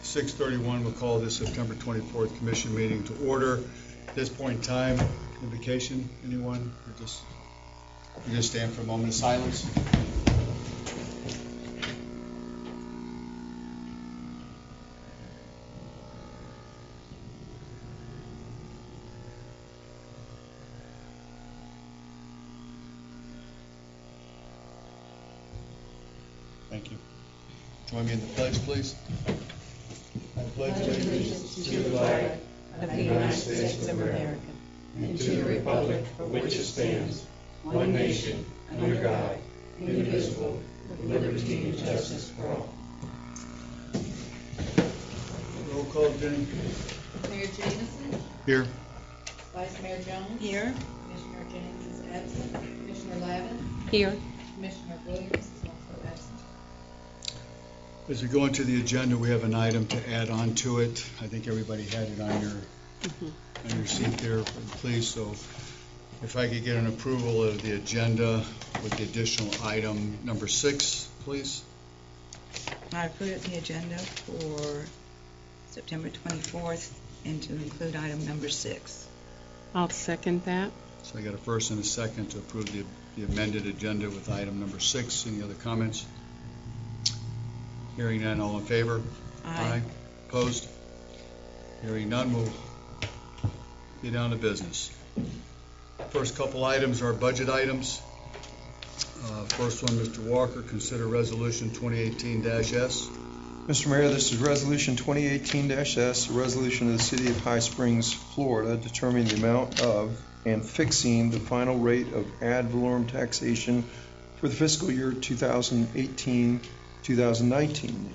6:31, we'll call this September 24th Commission meeting to order. At this point in time, invocation, anyone? Or just stand for a moment of silence. Thank you. Join me in the pledge, please. I pledge allegiance to the flag of the United States of America and to the republic for which it stands, one nation, under God, indivisible, with liberty and justice for all. Roll call, Jenny. Mayor Jamison. Here. Vice Mayor Jones. Here. Commissioner James is absent. Commissioner Lavin. Here. Commissioner Williams is also absent. As we go into the agenda, we have an item to add on to it. I think everybody had it on your seat there, please. So if I could get an approval of the agenda with the additional item number 6, please. I put the agenda for September 24th and to include item number 6. I'll second that. So I got a first and a second to approve the amended agenda with item number 6. Any other comments? Hearing none, all in favor? Aye. Opposed? Hearing none, we'll get down to business. First couple items are budget items. First one, Mr. Walker, consider resolution 2018-S. Mr. Mayor, this is resolution 2018-S, a resolution of the City of High Springs, Florida, determining the amount of and fixing the final rate of ad valorem taxation for the fiscal year 2018-2019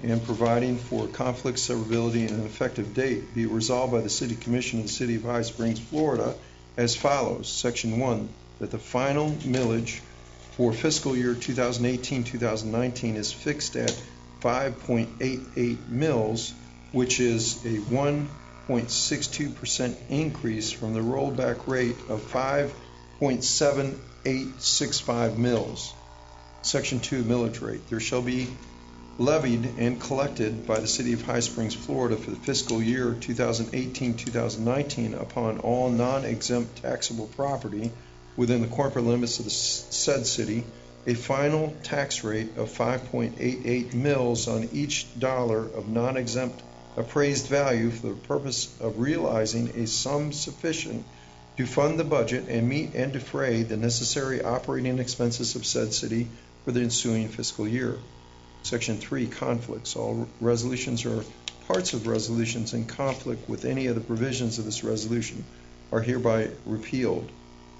and providing for conflict, severability, and an effective date. Be it resolved by the City Commission of the City of High Springs, Florida, as follows. Section 1, that the final millage for fiscal year 2018-2019 is fixed at 5.88 mils, which is a 1.62% increase from the rollback rate of 5.7865 mils. Section 2, millage rate. There shall be levied and collected by the City of High Springs, Florida for the fiscal year 2018-2019 upon all non-exempt taxable property within the corporate limits of the said city a final tax rate of 5.88 mils on each dollar of non-exempt appraised value for the purpose of realizing a sum sufficient to fund the budget and meet and defray the necessary operating expenses of said city for the ensuing fiscal year. Section 3, conflicts. All resolutions or parts of resolutions in conflict with any of the provisions of this resolution are hereby repealed.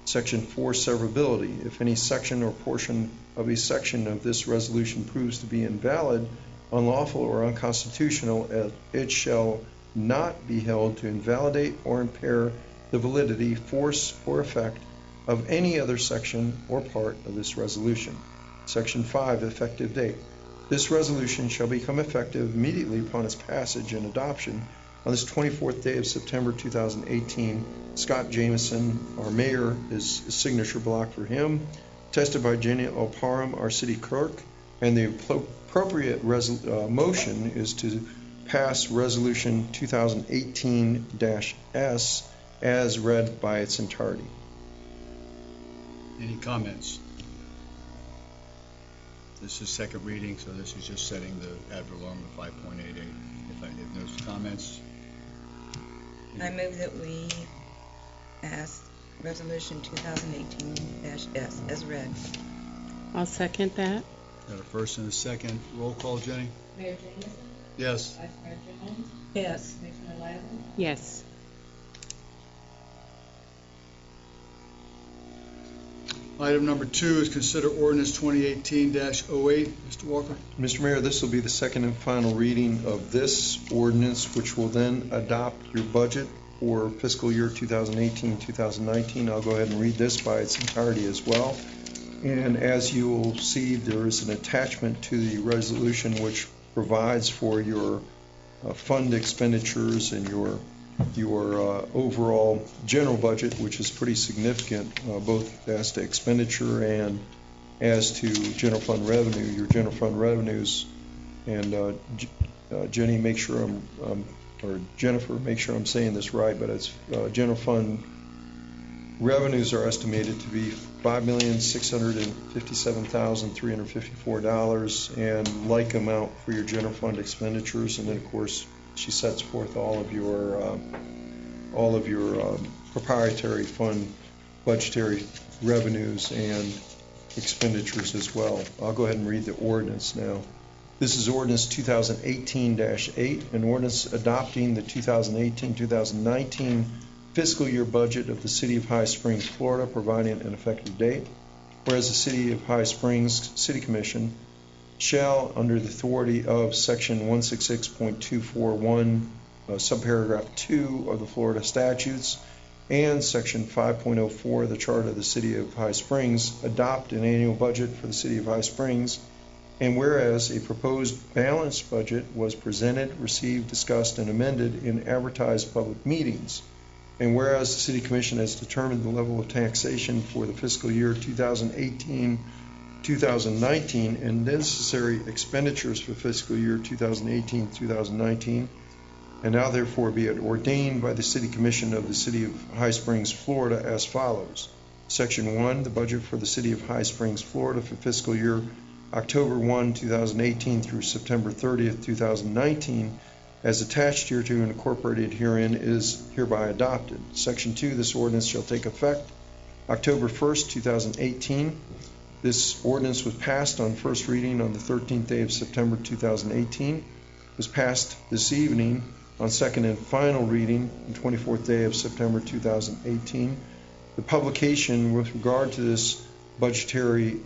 Section 4, severability. If any section or portion of a section of this resolution proves to be invalid, unlawful, or unconstitutional, it shall not be held to invalidate or impair the validity, force, or effect of any other section or part of this resolution. Section 5, effective date. This resolution shall become effective immediately upon its passage and adoption on this 24th day of September 2018. Scott Jamison, our mayor, is a signature block for him. Tested by Jenny L. Parham, our city clerk. And the appropriate motion is to pass resolution 2018-S as read by its entirety. Any comments? This is second reading, so this is just setting the ad valorem to 5.88. If there's comments. I move that we pass resolution 2018-S as read. I'll second that. Got a first and a second. Roll call, Jenny. Mayor Jamison. Yes. Vice Mayor Jones. Yes. Commissioner Lavin. Yes. Item number 2 is consider ordinance 2018-08. Mr. Walker. Mr. Mayor, this will be the second and final reading of this ordinance, which will then adopt your budget for fiscal year 2018-2019. I'll go ahead and read this by its entirety as well. And as you will see, there is an attachment to the resolution which provides for your fund expenditures and your overall general budget, which is pretty significant, both as to expenditure and as to general fund revenue. Your general fund revenues and Jenny, make sure or Jennifer, make sure I'm saying this right, but it's general fund revenues are estimated to be $5,657,354, and like amount for your general fund expenditures, and then of course she sets forth all of your proprietary fund budgetary revenues and expenditures as well. I'll go ahead and read the ordinance now. This is ordinance 2018-8, an ordinance adopting the 2018-2019 fiscal year budget of the City of High Springs, Florida, providing an effective date. Whereas the City of High Springs City Commission shall, under the authority of Section 166.241, subparagraph 2 of the Florida statutes, and Section 5.04 of the Charter of the City of High Springs, adopt an annual budget for the City of High Springs. And whereas a proposed balanced budget was presented, received, discussed, and amended in advertised public meetings. And whereas the City Commission has determined the level of taxation for the fiscal year 2018-2019 and necessary expenditures for fiscal year 2018-2019, and now therefore be it ordained by the City Commission of the City of High Springs, Florida, as follows. Section 1, the budget for the City of High Springs, Florida for fiscal year October 1, 2018 through September 30th, 2019, as attached hereto and incorporated herein, is hereby adopted. Section 2, this ordinance shall take effect October 1st, 2018. This ordinance was passed on first reading on the 13th day of September 2018. Was passed this evening on second and final reading on 24th day of September 2018. The publication with regard to this budgetary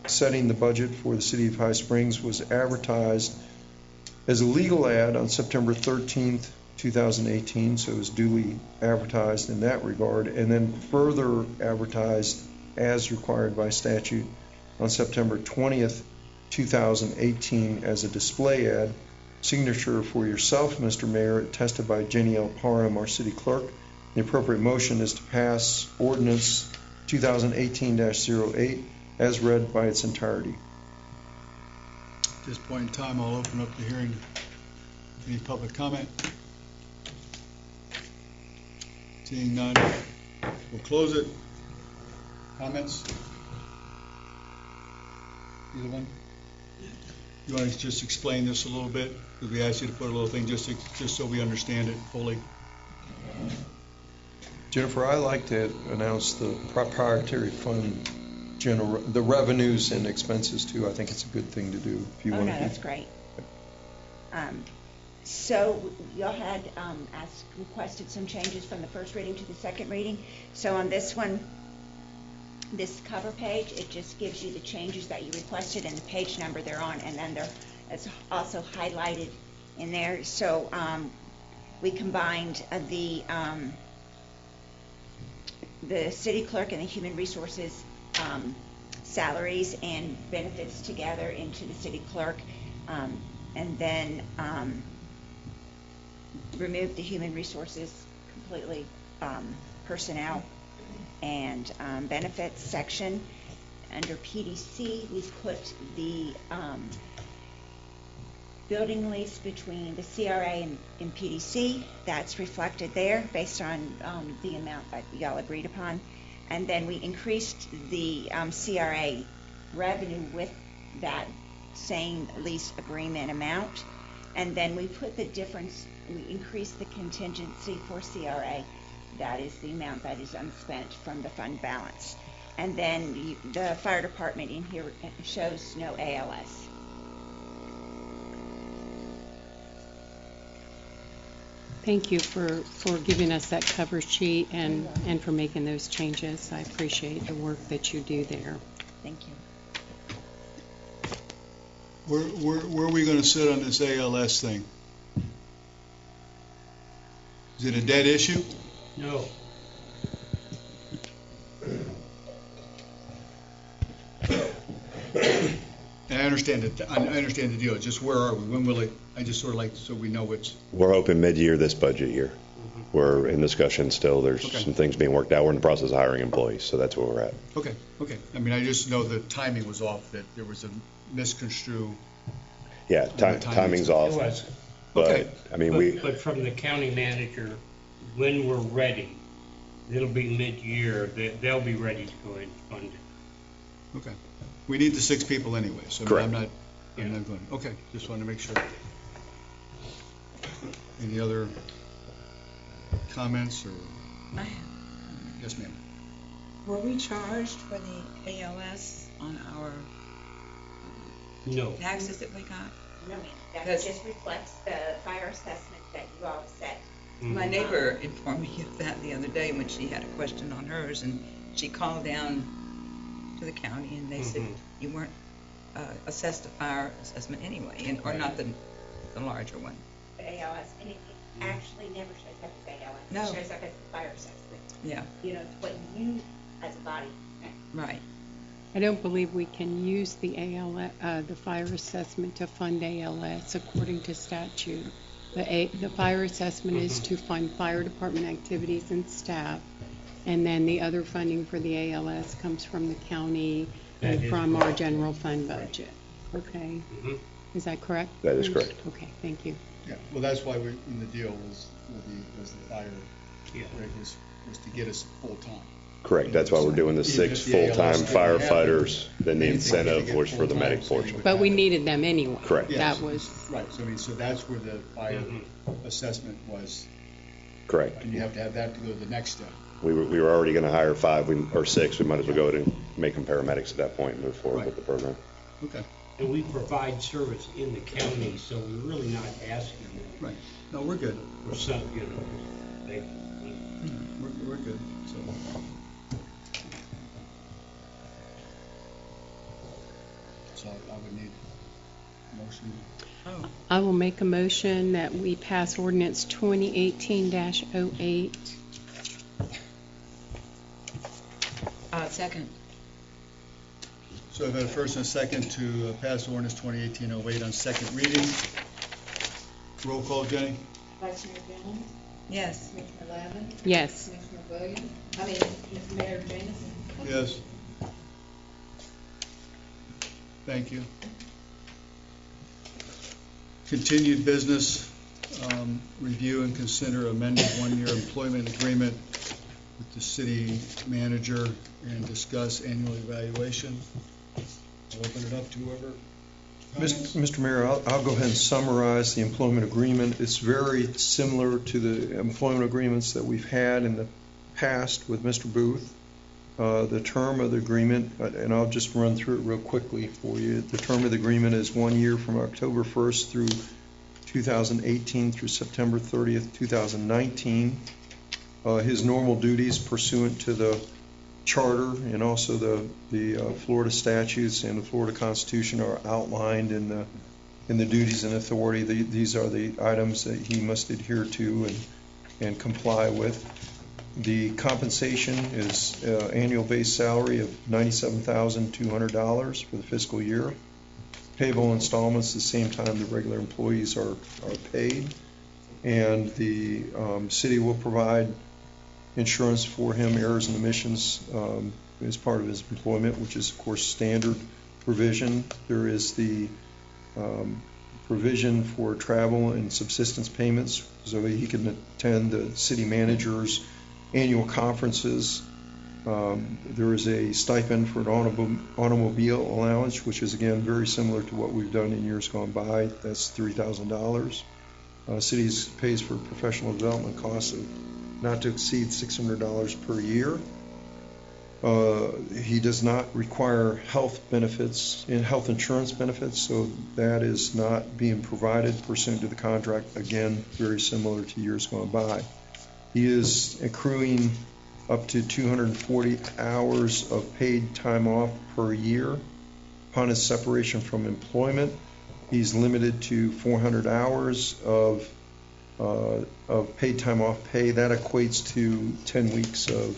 setting the budget for the City of High Springs was advertised as a legal ad on September 13th, 2018, so it was duly advertised in that regard, and then further advertised as required by statute on September 20th, 2018 as a display ad. Signature for yourself, Mr. Mayor, attested by Jenny L. Parham, our city clerk. The appropriate motion is to pass ordinance 2018-08 as read by its entirety. At this point in time, I'll open up the hearing. Any public comment? Seeing none, we'll close it. Comments? Either one? You want to just explain this a little bit? Because we asked you to put a little thing just so we understand it fully. Jennifer, I like to announce the proprietary fund the revenues and expenses too. I think it's a good thing to do. If you want to. That's great. So y'all had requested some changes from the first reading to the second reading. So on this one, this cover page, it just gives you the changes that you requested and the page number they're on, and then it's also highlighted in there. So we combined the city clerk and the human resources salaries and benefits together into the city clerk, and then removed the human resources completely, personnel and benefits section. Under PDC, we've put the building lease between the CRA and PDC. That's reflected there based on the amount that y'all agreed upon. And then we increased the CRA revenue with that same lease agreement amount. And then we put the difference, we increased the contingency for CRA. That is the amount that is unspent from the fund balance. And then the fire department in here shows no ALS. Thank you for giving us that cover sheet and for making those changes. I appreciate the work that you do there. Thank you. Where are we going to sit on this ALS thing? Is it a dead issue? No. And I understand the deal. Just where are we? When will it? I just sort of like so we know what's. We're hoping mid-year this budget year. We're in discussion still. There's some things being worked out. We're in the process of hiring employees, so that's where we're at. Okay. I mean, I just know the timing was off. That there was a misconstrue. Yeah, timing's off. It was. But, Okay. I mean, But from the county manager, when we're ready, it'll be mid-year, they'll be ready to go ahead and fund it. Okay. We need the 6 people anyway, so Correct. I'm not going, okay, just wanted to make sure. Any other comments or, I have- yes, ma'am? Were we charged for the ALS on our No. taxes that we got? No, ma'am, that That's- just reflects the fire assessment that you all set. My neighbor informed me of that the other day when she had a question on hers, and she called down to the county, and they said you weren't assessed a fire assessment anyway, or not the larger one. The ALS, and it actually never shows up as ALS. No. It shows up as the fire assessment. Yeah, You know, it's what you as a body. right. I don't believe we can use the the fire assessment to fund ALS according to statute. The fire assessment is to fund fire department activities and staff, and then the other funding for the ALS comes from the county That and is from our correct. general fund budget. Okay, Mhm. is that correct? That is Bruce? correct. Okay, thank you. Yeah, well, that's why we, in the deal was the fire Yeah. rate was to get us full-time. correct, that's why we're doing the Even 6 if the ALS full-time didn't happen, firefighters, then the anything incentive to get was for the full-time, medic so you portion. would But we have- needed them anyway. Correct. Yes. That was, Right, so I mean, so that's where the fire assessment was, Correct. and you have to have that to go to the next step. We were already going to hire 5 or 6, we might as well go ahead and make them paramedics at that point and move forward Right. with the program. Okay, And we provide service in the county, so we're really not asking right. No, we're good. for some, they, We're good, so. So I would need a motion. I will make a motion that we pass ordinance 2018-08. Second. So I've had a first and a second to pass ordinance 2018-08 on second reading. Roll call, Jenny? Vice Mayor Jones, Yes. Commissioner Lavin, Yes. Commissioner Williams, Mayor Jameson. Yes. Thank you. Continued business, review and consider amended one-year employment agreement with the city manager and discuss annual evaluation. I'll open it up to whoever. Mr. Mayor, I'll go ahead and summarize the employment agreement. It's very similar to the employment agreements that we've had in the past with Mr. Booth. The term of the agreement, and I'll just run through it real quickly for you. The term of the agreement is 1 year from October 1st through 2018 through September 30th, 2019. His normal duties pursuant to the charter and also the Florida statutes and the Florida Constitution are outlined in the duties and authority. These are the items that he must adhere to and comply with. The compensation is annual base salary of $97,200 for the fiscal year. Payable installments the same time the regular employees are paid. And the city will provide insurance for him, errors and omissions, as part of his employment, which is, of course, standard provision. There is the provision for travel and subsistence payments, so he can attend the city manager's annual conferences. There is a stipend for an automobile allowance, which is, again, very similar to what we've done in years gone by. That's $3,000. City pays for professional development costs of not to exceed $600 per year. He does not require health insurance benefits, so that is not being provided pursuant to the contract. Again, very similar to years gone by. He is accruing up to 240 hours of paid time off per year. Upon his separation from employment, he's limited to 400 hours of paid time off pay. That equates to 10 weeks of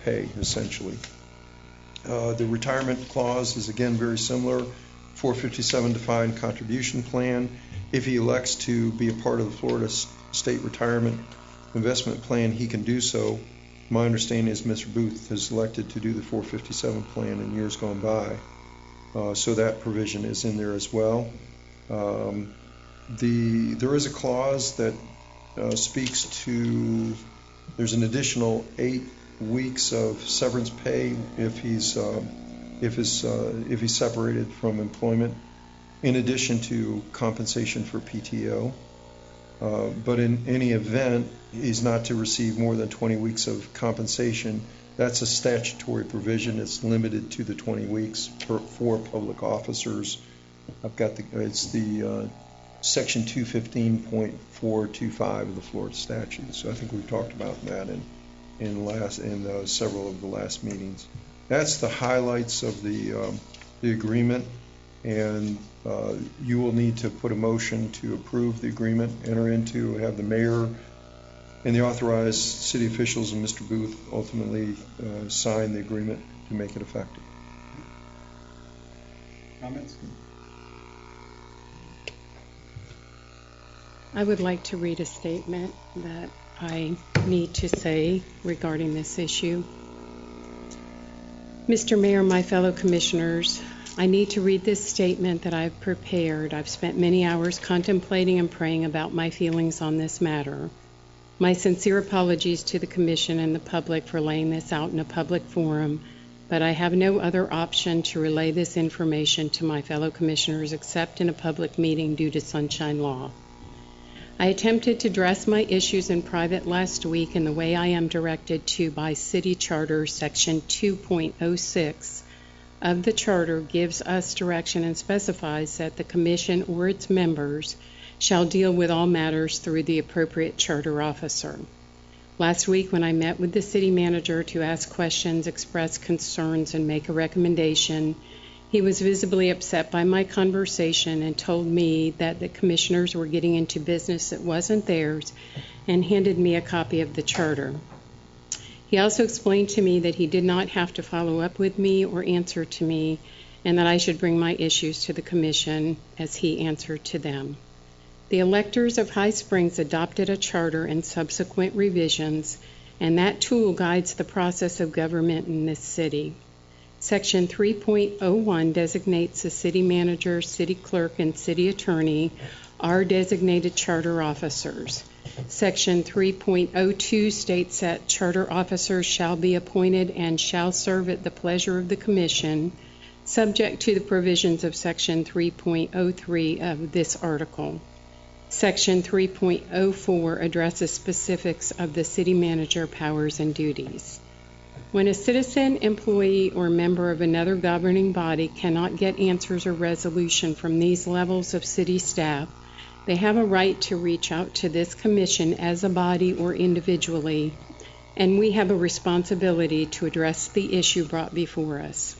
pay, essentially. The retirement clause is, again, very similar. 457 defined contribution plan. If he elects to be a part of the Florida State Retirement Investment Plan, he can do so. My understanding is Mr. Booth has elected to do the 457 plan in years gone by. So that provision is in there as well. There is a clause that speaks to, there's an additional 8 weeks of severance pay if he's separated from employment, in addition to compensation for PTO. But in any event, he's not to receive more than 20 weeks of compensation. That's a statutory provision. It's limited to the 20 weeks for public officers. It's the section 215.425 of the Florida statute. So I think we've talked about that in several of the last meetings. That's the highlights of the agreement, and you will need to put a motion to approve the agreement, have the mayor and the authorized city officials and Mr. Booth ultimately sign the agreement to make it effective. Comments? I would like to read a statement that I need to say regarding this issue. Mr. Mayor, my fellow commissioners, I need to read this statement that I've prepared. I've spent many hours contemplating and praying about my feelings on this matter. My sincere apologies to the Commission and the public for laying this out in a public forum, but I have no other option to relay this information to my fellow commissioners except in a public meeting due to Sunshine Law. I attempted to address my issues in private last week in the way I am directed to by City Charter Section 2.06 of the Charter gives us direction and specifies that the Commission or its members shall deal with all matters through the appropriate charter officer. Last week, when I met with the city manager to ask questions, express concerns, and make a recommendation, he was visibly upset by my conversation and told me that the commissioners were getting into business that wasn't theirs and handed me a copy of the charter. He also explained to me that he did not have to follow up with me or answer to me, and that I should bring my issues to the Commission as he answered to them. The electors of High Springs adopted a charter and subsequent revisions, and that tool guides the process of government in this city. Section 3.01 designates the city manager, city clerk, and city attorney are designated charter officers. Section 3.02 states that charter officers shall be appointed and shall serve at the pleasure of the Commission, subject to the provisions of Section 3.03 of this article. Section 3.04 addresses specifics of the city manager powers and duties. When a citizen, employee, or member of another governing body cannot get answers or resolution from these levels of city staff, they have a right to reach out to this Commission as a body or individually, and we have a responsibility to address the issue brought before us.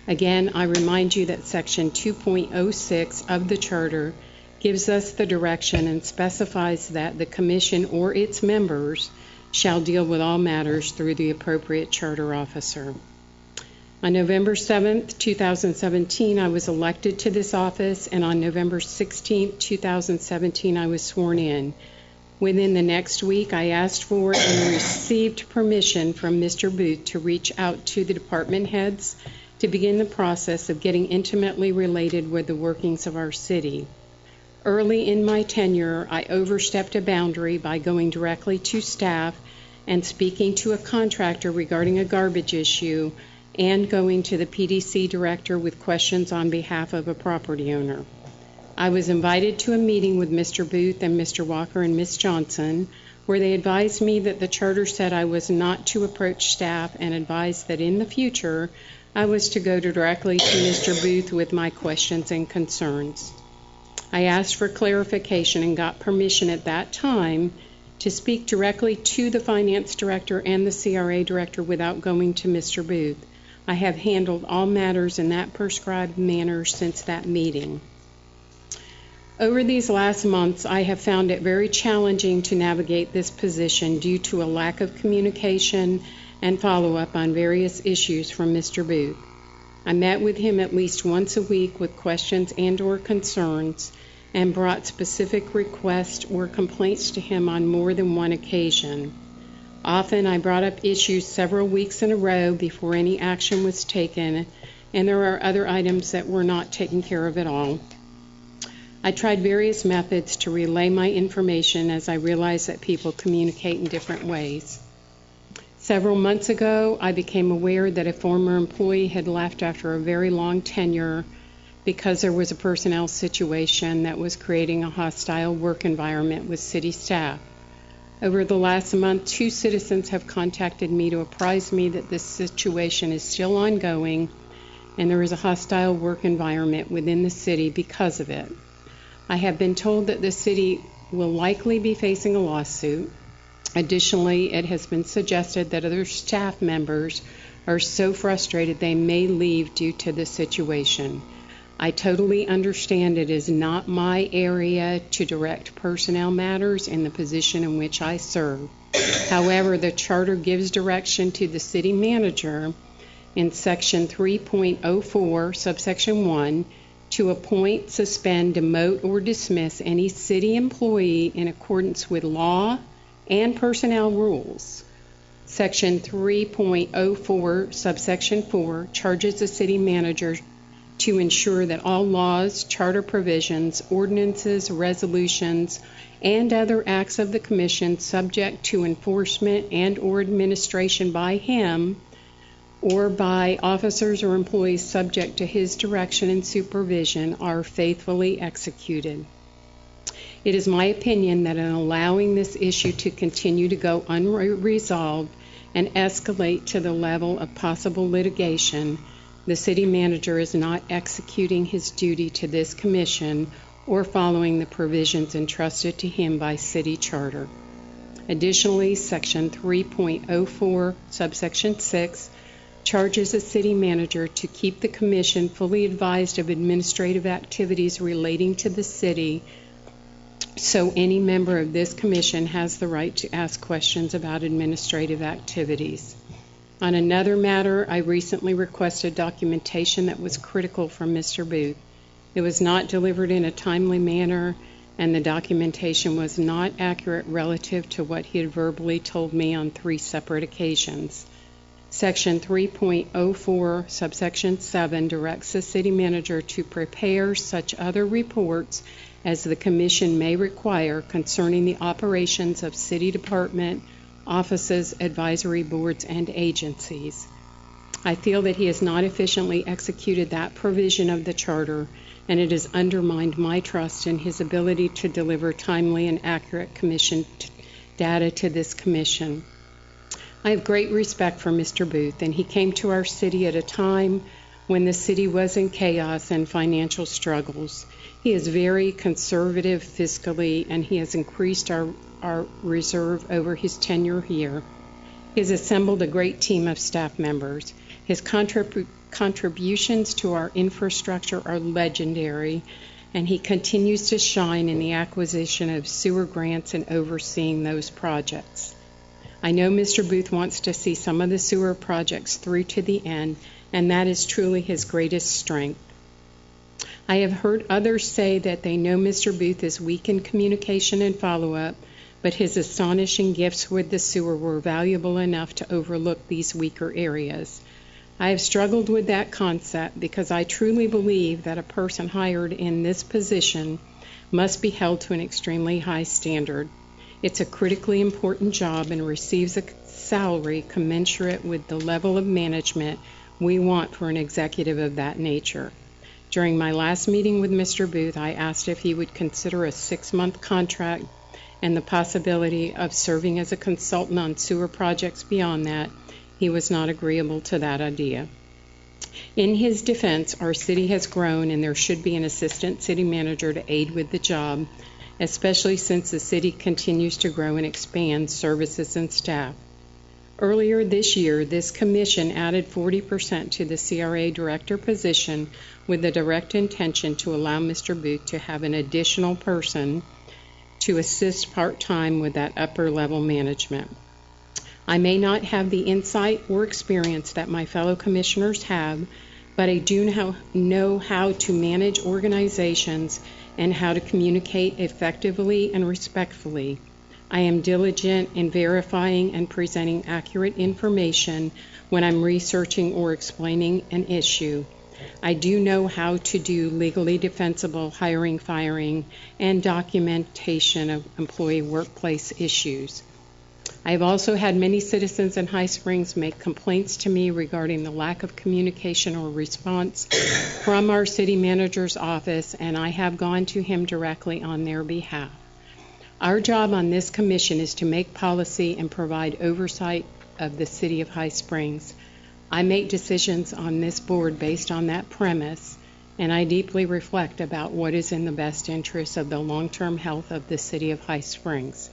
Again, I remind you that Section 2.06 of the Charter gives us the direction and specifies that the Commission or its members shall deal with all matters through the appropriate charter officer. On November 7th, 2017, I was elected to this office, and on November 16th, 2017, I was sworn in. Within the next week, I asked for and received permission from Mr. Booth to reach out to the department heads to begin the process of getting intimately related with the workings of our city. Early in my tenure, I overstepped a boundary by going directly to staff and speaking to a contractor regarding a garbage issue, and going to the PDC director with questions on behalf of a property owner. I was invited to a meeting with Mr. Booth and Mr. Walker and Ms. Johnson, where they advised me that the charter said I was not to approach staff, and advised that in the future I was to go directly to Mr. Booth with my questions and concerns. I asked for clarification and got permission at that time to speak directly to the finance director and the CRA director without going to Mr. Booth. I have handled all matters in that prescribed manner since that meeting. Over these last months, I have found it very challenging to navigate this position due to a lack of communication and follow-up on various issues from Mr. Booth. I met with him at least once a week with questions and/or concerns, and brought specific requests or complaints to him on more than one occasion. Often I brought up issues several weeks in a row before any action was taken, and there are other items that were not taken care of at all. I tried various methods to relay my information as I realized that people communicate in different ways. Several months ago, I became aware that a former employee had left after a very long tenure because there was a personnel situation that was creating a hostile work environment with city staff. Over the last month, 2 citizens have contacted me to apprise me that this situation is still ongoing and there is a hostile work environment within the city because of it. I have been told that the city will likely be facing a lawsuit. Additionally, it has been suggested that other staff members are so frustrated they may leave due to the situation. I totally understand it is not my area to direct personnel matters in the position in which I serve. However, the charter gives direction to the city manager in section 3.04, subsection 1, to appoint, suspend, demote, or dismiss any city employee in accordance with law and personnel rules. Section 3.04, subsection 4, charges the city manager to ensure that all laws, charter provisions, ordinances, resolutions, and other acts of the Commission subject to enforcement and or administration by him or by officers or employees subject to his direction and supervision are faithfully executed. It is my opinion that in allowing this issue to continue to go unresolved and escalate to the level of possible litigation, the city manager is not executing his duty to this commission or following the provisions entrusted to him by city charter. Additionally, section 3.04, subsection 6, charges the city manager to keep the commission fully advised of administrative activities relating to the city, so any member of this commission has the right to ask questions about administrative activities. On another matter, I recently requested documentation that was critical from Mr. Booth. It was not delivered in a timely manner, and the documentation was not accurate relative to what he had verbally told me on 3 separate occasions. Section 3.04, subsection 7, directs the city manager to prepare such other reports as the commission may require concerning the operations of city department, offices, advisory boards, and agencies. I feel that he has not efficiently executed that provision of the charter, and it has undermined my trust in his ability to deliver timely and accurate commission data to this commission. I have great respect for Mr. Booth, and he came to our city at a time when the city was in chaos and financial struggles. He is very conservative fiscally, and he has increased our reserve over his tenure here. He has assembled a great team of staff members. His contributions to our infrastructure are legendary, and he continues to shine in the acquisition of sewer grants and overseeing those projects. I know Mr. Booth wants to see some of the sewer projects through to the end, and that is truly his greatest strength. I have heard others say that they know Mr. Booth is weak in communication and follow-up, but his astonishing gifts with the sewer were valuable enough to overlook these weaker areas. I have struggled with that concept because I truly believe that a person hired in this position must be held to an extremely high standard. It's a critically important job and receives a salary commensurate with the level of management we want for an executive of that nature. During my last meeting with Mr. Booth, I asked if he would consider a 6-month contract and the possibility of serving as a consultant on sewer projects beyond that. He was not agreeable to that idea. In his defense, our city has grown and there should be an assistant city manager to aid with the job, especially since the city continues to grow and expand services and staff. Earlier this year, this commission added 40% to the CRA director position with the direct intention to allow Mr. Booth to have an additional person to assist part-time with that upper-level management. I may not have the insight or experience that my fellow commissioners have, but I do know how to manage organizations and how to communicate effectively and respectfully. I am diligent in verifying and presenting accurate information when I'm researching or explaining an issue. I do know how to do legally defensible hiring, firing, and documentation of employee workplace issues. I have also had many citizens in High Springs make complaints to me regarding the lack of communication or response from our city manager's office, and I have gone to him directly on their behalf. Our job on this commission is to make policy and provide oversight of the city of High Springs. I make decisions on this board based on that premise, and I deeply reflect about what is in the best interest of the long-term health of the city of High Springs.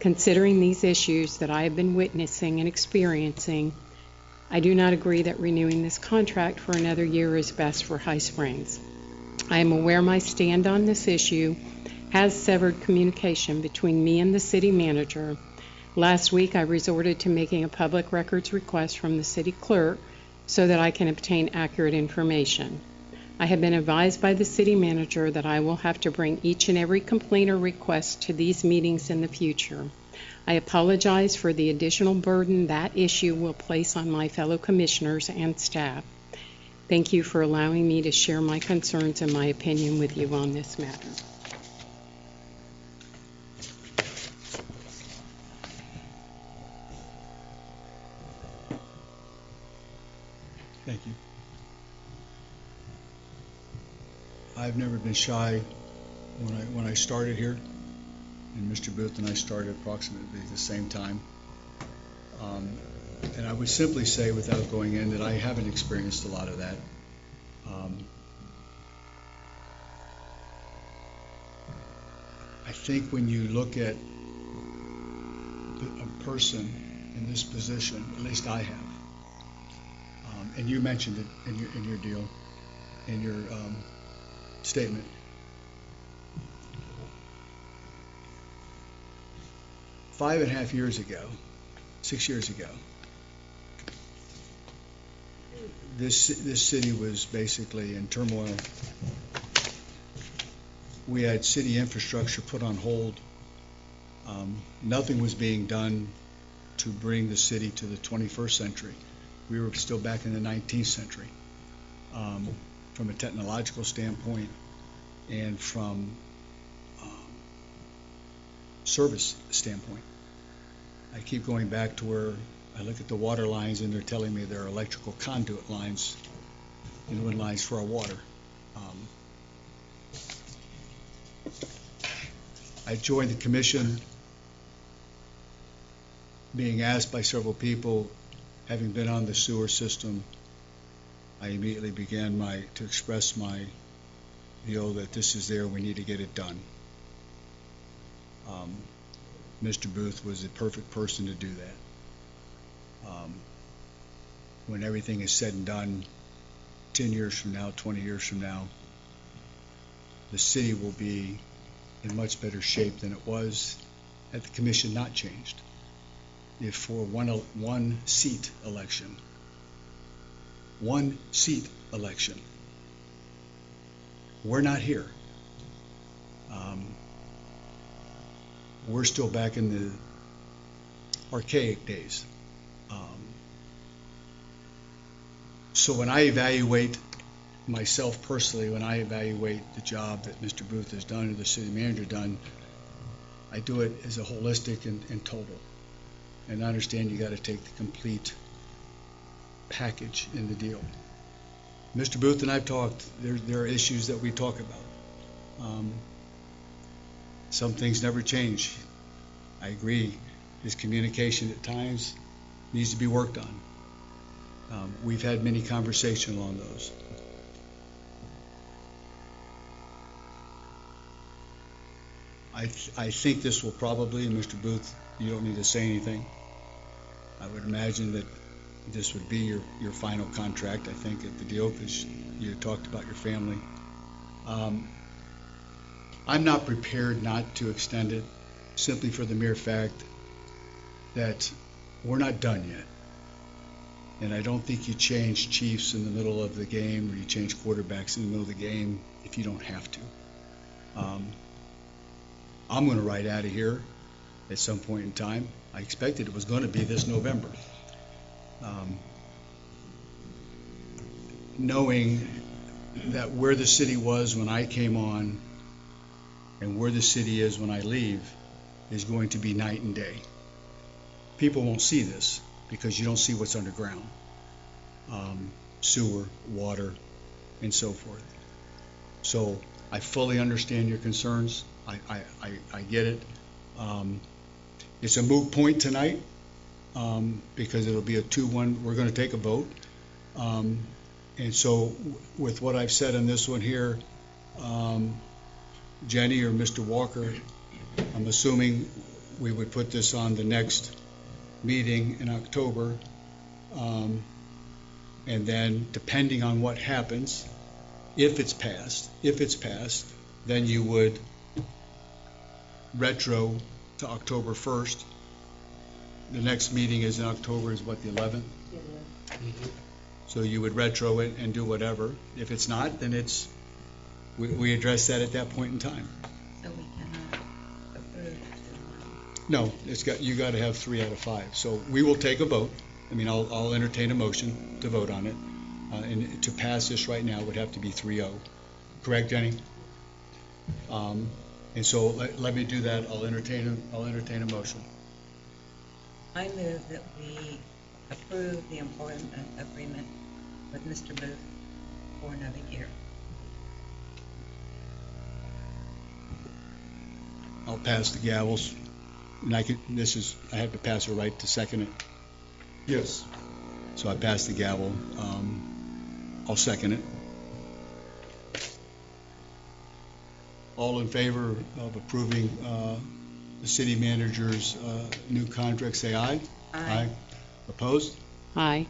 Considering these issues that I have been witnessing and experiencing, I do not agree that renewing this contract for another year is best for High Springs. I am aware my stand on this issue has severed communication between me and the city manager. Last week, I resorted to making a public records request from the city clerk so that I can obtain accurate information. I have been advised by the city manager that I will have to bring each and every complaint or request to these meetings in the future. I apologize for the additional burden that issue will place on my fellow commissioners and staff. Thank you for allowing me to share my concerns and my opinion with you on this matter. Thank you. I've never been shy when I started here, and Mr. Booth and I started approximately at the same time. And I would simply say, without going in, that I haven't experienced a lot of that. I think when you look at a person in this position, at least I have, and you mentioned it in your deal, in your statement. Five and a half years ago, 6 years ago, this city was basically in turmoil. We had city infrastructure put on hold. Nothing was being done to bring the city to the 21st century. We were still back in the 19th century. From a technological standpoint and from service standpoint. I keep going back to where I look at the water lines and they're telling me they're electrical conduit lines, inland lines for our water. I joined the commission being asked by several people, having been on the sewer system. I immediately began to express my view that this is there, we need to get it done. Mr. Booth was the perfect person to do that. When everything is said and done, 10 years from now, 20 years from now, the city will be in much better shape than it was had the commission not changed. If for one seat election, we're not here. We're still back in the archaic days. So when I evaluate myself personally, when I evaluate the job that Mr. Booth has done or the city manager done, I do it as a holistic and total. And I understand you got to take the complete package in the deal. Mr. Booth and I've talked. There are issues that we talk about. Some things never change. I agree. His communication at times needs to be worked on. We've had many conversations along those. I think this will probably, and Mr. Booth, you don't need to say anything. I would imagine that this would be your final contract, I think, at the deal, because you talked about your family. I'm not prepared not to extend it simply for the mere fact that we're not done yet. And I don't think you change chiefs in the middle of the game or you change quarterbacks in the middle of the game if you don't have to. I'm going to ride out of here at some point in time. I expected it was going to be this November. knowing that where the city was when I came on and where the city is when I leave is going to be night and day. People won't see this because you don't see what's underground. Sewer, water, and so forth. So I fully understand your concerns. I get it. It's a moot point tonight because it'll be a 2-1. We're going to take a vote. And so with what I've said on this one here, Jenny or Mr. Walker, I'm assuming we would put this on the next meeting in October. And then depending on what happens, if it's passed, then you would retro to October 1st. The next meeting is in October, is what, the 11th? So you would retro it and do whatever. If it's not, then it's, we address that at that point in time. So we cannot approve to, No, you got to have 3 out of 5. So we will take a vote. I mean, I'll entertain a motion to vote on it. And to pass this right now would have to be 3-0. Correct, Jenny? And so let me do that. I'll entertain a motion. I move that we approve the employment agreement with Mr. Booth for another year. I'll pass the gavels. And I have to pass a right to second it. Yes. So I pass the gavel. I'll second it. All in favor of approving the city manager's new contract, say aye. Aye. Opposed? Aye.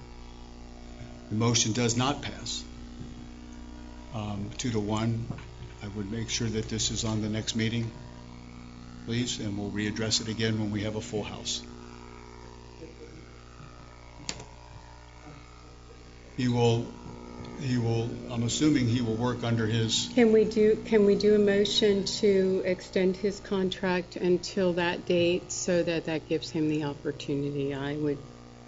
The motion does not pass. 2-1. I would make sure that this is on the next meeting, please, and we'll readdress it again when we have a full house. He will, I'm assuming he will work under his, Can we do a motion to extend his contract until that date so that gives him the opportunity? I would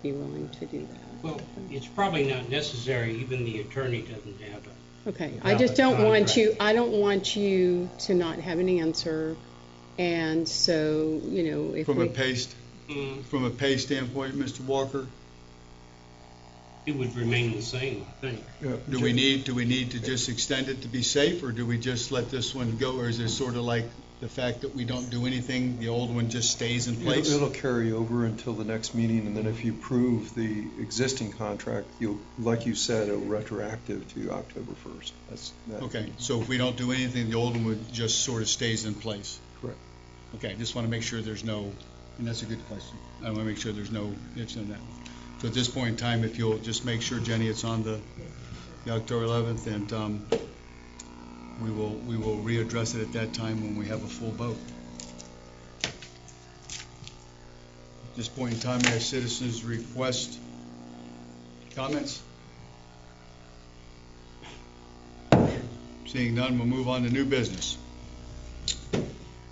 be willing to do that. Well, it's probably not necessary, even the attorney doesn't have a. Okay, valid I just don't want contract. I don't want you to not have an answer. And so, if from we. a pay standpoint, Mr. Walker, It would remain the same, I think. do we need to just extend it to be safe, or do we just let this one go, or is it sort of like the fact that we don't do anything, the old one just stays in place? It'll carry over until the next meeting, and then if you approve the existing contract, like you said, it'll retroactive to October 1st. Okay, so if we don't do anything, the old one would just sort of stays in place? Correct. Okay, I just want to make sure there's no, and that's a good question. I want to make sure there's no ifs and that. So at this point in time, if you'll just make sure, Jenny, it's on the October 11th, and we will readdress it at that time when we have a full vote. At this point in time, we have citizens request comments. Seeing none, we'll move on to new business.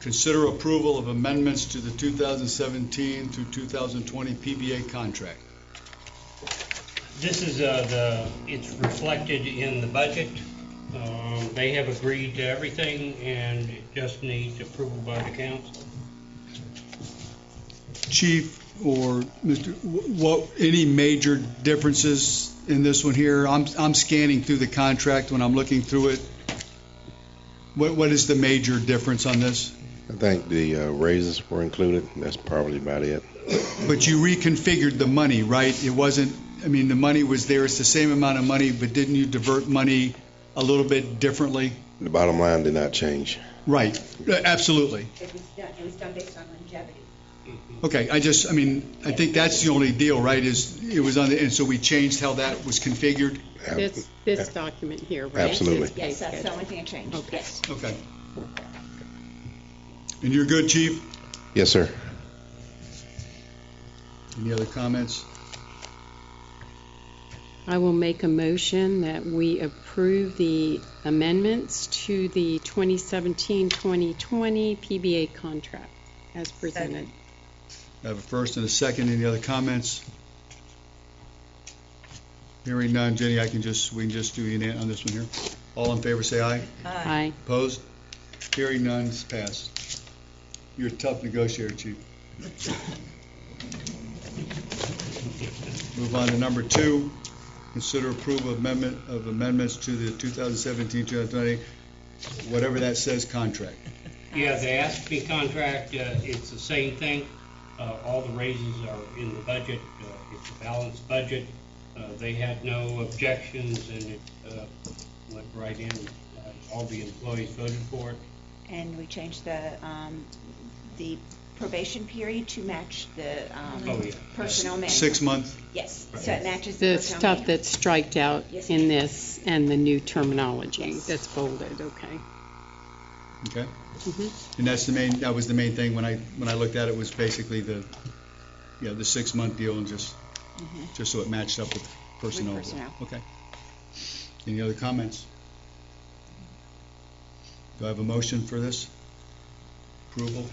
Consider approval of amendments to the 2017 through 2020 PBA contract. This is it's reflected in the budget. They have agreed to everything, and it just needs approval by the council. Chief or Mr., any major differences in this one here? I'm scanning through the contract when I'm looking through it. What is the major difference on this? I think the raises were included. That's probably about it. But you reconfigured the money, right? It wasn't, I mean, the money was there. It's the same amount of money, but didn't you divert money a little bit differently? The bottom line did not change. Right. Absolutely. It was done based on longevity. Okay. I think that's the only deal, right? Is it was on the, and so we changed how that was configured. This document here, right? Absolutely. Yes, that's the only thing that changed. Okay. Yes. Okay. And you're good, Chief? Yes, sir. Any other comments? I will make a motion that we approve the amendments to the 2017-2020 PBA contract as presented. I have a first and a second. Any other comments? Hearing none, Jenny, we can just do unanimous on this one here. All in favor, say aye. Aye. Opposed? Hearing none, it's passed. You're a tough negotiator, Chief. Move on to number 2. Consider approval of amendments to the 2017-2020, whatever that says, contract. Yeah, the ASPE contract, it's the same thing. All the raises are in the budget. It's a balanced budget. They had no objections, and it went right in. All the employees voted for it. And we changed the probation period to match the Oh, yeah. personnel manual. 6 months. Yes, so it matches the The personnel stuff manual. that's striked out Yes, in ma'am. this and the new terminology Yes. that's bolded, okay. Okay. Mhm. And that was the main thing when I looked at it, was basically the 6-month deal, and just so it matched up with personnel. With personnel. Okay. Any other comments? Do I have a motion for this? Approval?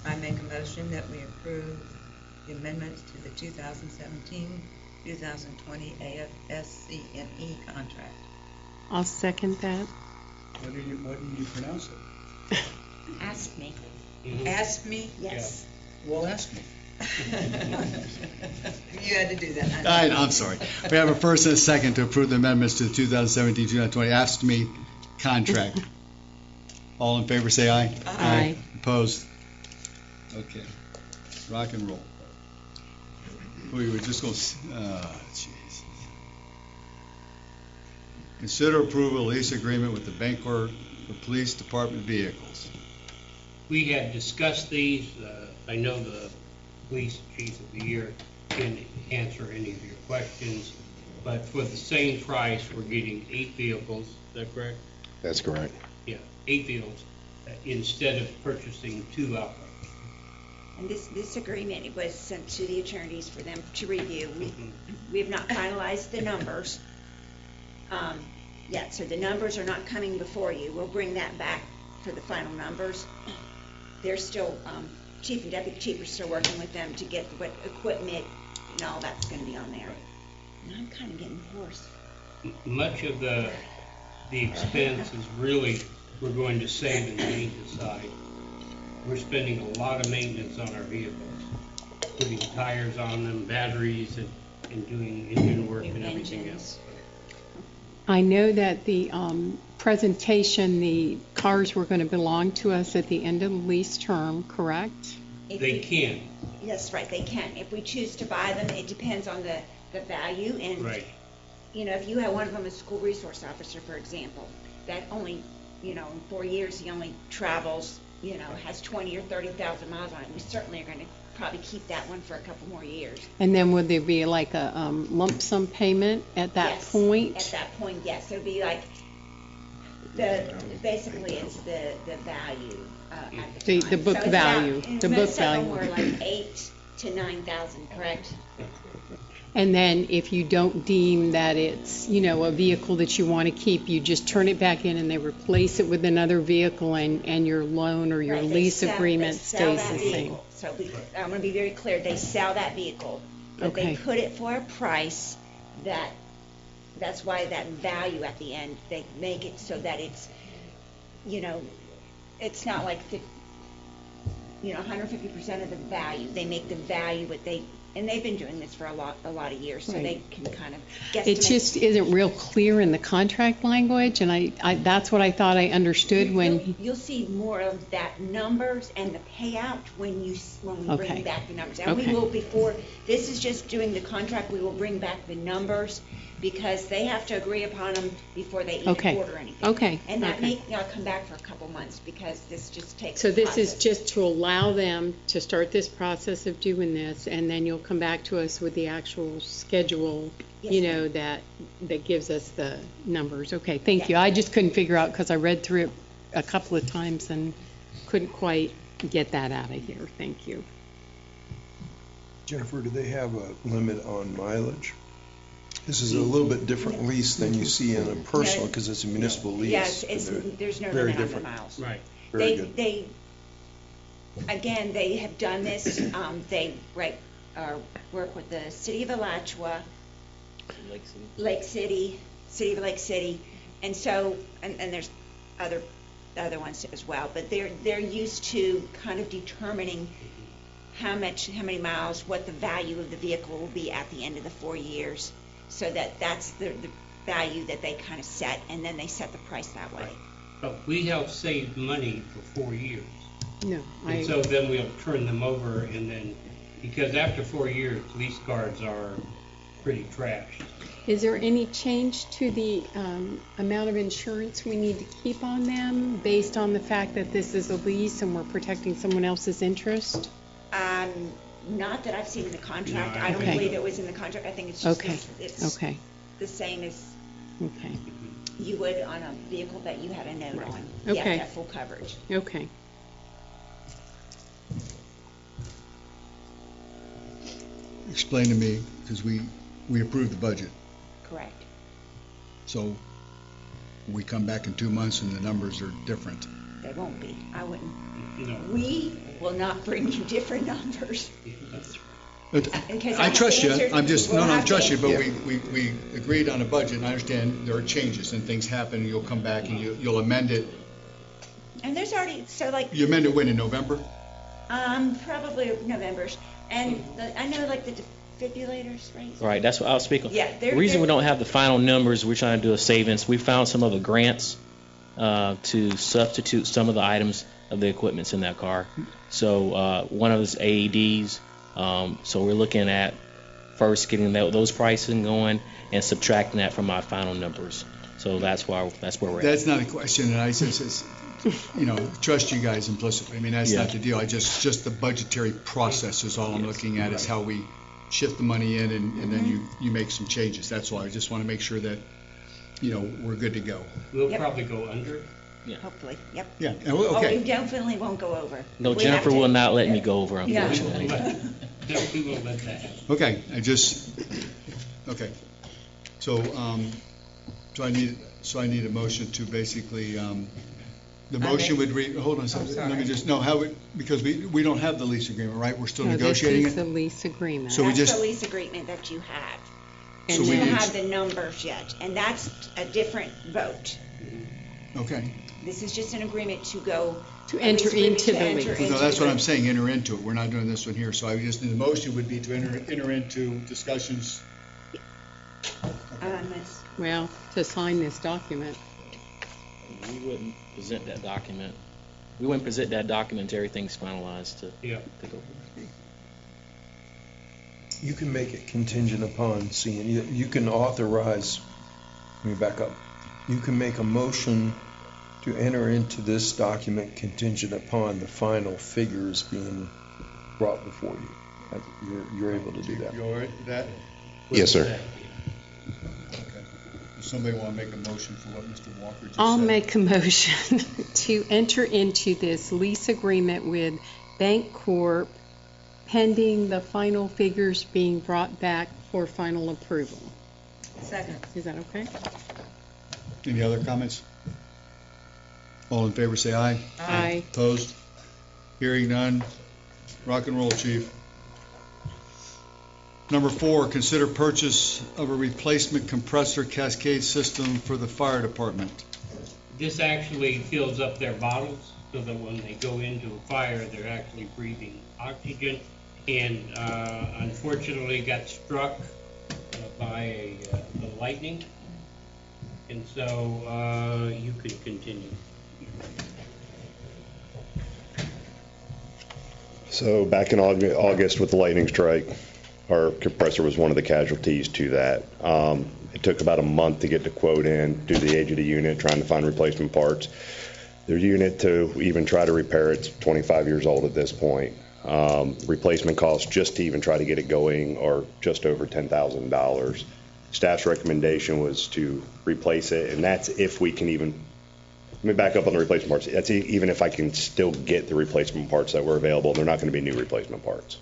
I make a motion that we approve the amendments to the 2017-2020 AFSCME contract. I'll second that. Why didn't you pronounce it? Ask me. Ask me? Yes. Well, ask me. You had to do that. I'm sorry. We have a first and a second to approve the amendments to the 2017-2020 AFSCME contract. All in favor, say aye. Aye. Opposed? Okay. Rock and roll. We were just going to, jeez. Consider approval of lease agreement with the Bangor Police Department vehicles. We had discussed these. I know the police chief of the year can answer any of your questions, but for the same price, we're getting 8 vehicles. Is that correct? That's correct. Yeah, 8 vehicles instead of purchasing 2 outright. And this agreement was sent to the attorneys for them to review. We have not finalized the numbers yet, so the numbers are not coming before you. We'll bring that back for the final numbers. They're still, chief and deputy chief are still working with them to get what equipment and all that's going to be on there. And I'm kind of getting hoarse. Much of the expense is really, we're going to save in the maintenance side. We're spending a lot of maintenance on our vehicles, putting tires on them, batteries, and doing engine work and everything else. I know that the presentation, the cars were going to belong to us at the end of the lease term, correct? They can. Yes, right, they can. If we choose to buy them, it depends on the value. And, Right. If you have one of them, a school resource officer, for example, that only, in 4 years, he only travels, has 20 or 30,000 miles on it. We certainly are going to probably keep that one for a couple more years. And then would there be like a lump sum payment at that Yes, point? At that point, yes. It would be like, basically it's the value at the time. The book So it's value, about- the book Most of them value. were like 8,000 to 9,000, correct? And then if you don't deem that it's, a vehicle that you want to keep, you just turn it back in and they replace it with another vehicle and your loan or your Right, they lease sell- agreement they sell stays that the same. vehicle. So I want to be very clear, they sell that vehicle, but they Okay. put it for a price that's why that value at the end, they make it so that it's, it's not like 150% of the value. They make the value and they've been doing this for a lot of years, so Right. they can kind of guesstimate. It just isn't real clear in the contract language, and I that's what I thought I understood when. You'll see more of that numbers and the payout when we Okay. bring back the numbers. And we Okay. will, before, this is just doing the contract, we will bring back the numbers because they have to agree upon them before they even Okay. order anything. Okay. And that Okay. may come back for a couple months because this just takes. So this is process. just to allow them to start this process of doing this, and then you'll come back to us with the actual schedule, Yes, ma'am. that gives us the numbers. Okay, thank you. Yeah. I just couldn't figure out, because I read through it a couple of times and couldn't quite get that out of here. Thank you. Jennifer, do they have a limit on mileage? This is a little bit different lease than you see in a personal, because it's a municipal lease. Yes, and they're there's no very limit on the different. miles. Right. Very good. They have done this, they work with the city of Alachua Lake City, City of Lake City, and so, and there's other ones as well, but they're used to kind of determining how many miles, what the value of the vehicle will be at the end of the 4 years, so that's the value that they kind of set, and then they set the price that way. But we have saved money for 4 years. No, And so then we'll turn them over, and then, because after 4 years, lease cars are pretty trashed. Is there any change to the amount of insurance we need to keep on them based on the fact that this is a lease and we're protecting someone else's interest? Not that I've seen in the contract. No, I don't okay. believe it was in the contract. I think it's just Okay. it's Okay. the same as Okay. you would on a vehicle that you had a note on. You have Okay. to have full coverage. Okay. Explain to me, because we approved the budget. Correct. So we come back in 2 months and the numbers are different. They won't be. I wouldn't. No. We will not bring you different numbers. But Because I trust you, answer- I'm just, we'll no, I have to- trust you, but we agreed on a budget, and I understand there are changes and things happen, and you'll come back and you'll amend it. And there's already, so like, You amend it when, in November? probably November's. And I know like the defibrillators, right? Right, that's what I was speaking. Yeah, The reason we don't have the final numbers, we're trying to do a savings. We found some of the grants to substitute some of the items of the equipments in that car. So one of those AEDs. So we're looking at first getting those pricing going and subtracting that from our final numbers. So that's where we're at. That's not a question, and I says, trust you guys implicitly. I mean, that's not the deal. Just the budgetary process is all I'm looking at, is how we shift the money in, and then you make some changes. That's all. I just want to make sure that, we're good to go. We'll Yep. probably go under. Hopefully, yep. Yeah, Oh, okay. we definitely won't go over. No, We Jennifer have to- will not let me go over, Yeah. unfortunately. We won't let that happen. Okay, okay. So, I need a motion to basically, the motion would read, hold on a second, let me just, because we don't have the lease agreement, right? We're still No, negotiating this is it? the lease agreement. So we That's just- the lease agreement that you have. And So You we don't need- have the numbers yet, and that's a different vote. Okay. This is just an agreement to go. To enter into the lease. No, that's what I'm saying, enter into it. We're not doing this one here. So I just, the motion would be to enter into discussions. Well, to sign this document. We wouldn't present that document. We wouldn't present that document until everything's finalized to Yeah. go. You can make it contingent upon seeing, you can authorize, let me back up. You can make a motion to enter into this document contingent upon the final figures being brought before you. You're able to do that. You all right with that? Yes, sir. Okay. Does somebody want to make a motion for what Mr. Walker just said? I'll make a motion to enter into this lease agreement with Bank Corp pending the final figures being brought back for final approval. Second. Is that okay? Any other comments? All in favor, say aye. Aye. Opposed? Hearing none. Rock and roll, chief. Number 4, consider purchase of a replacement compressor cascade system for the fire department. This actually fills up their bottles so that when they go into a fire, they're actually breathing oxygen. And unfortunately got struck by the lightning. And so you can continue. So back in August with the lightning strike, our compressor was one of the casualties to that. It took about a month to get the quote in, due to the age of the unit, trying to find replacement parts. Their unit, to even try to repair it's 25 years old at this point. Replacement costs just to even try to get it going are just over $10,000. Staff's recommendation was to replace it, and that's if we can even, let me back up on the replacement parts. That's even if I can still get the replacement parts that were available. They're not going to be new replacement parts.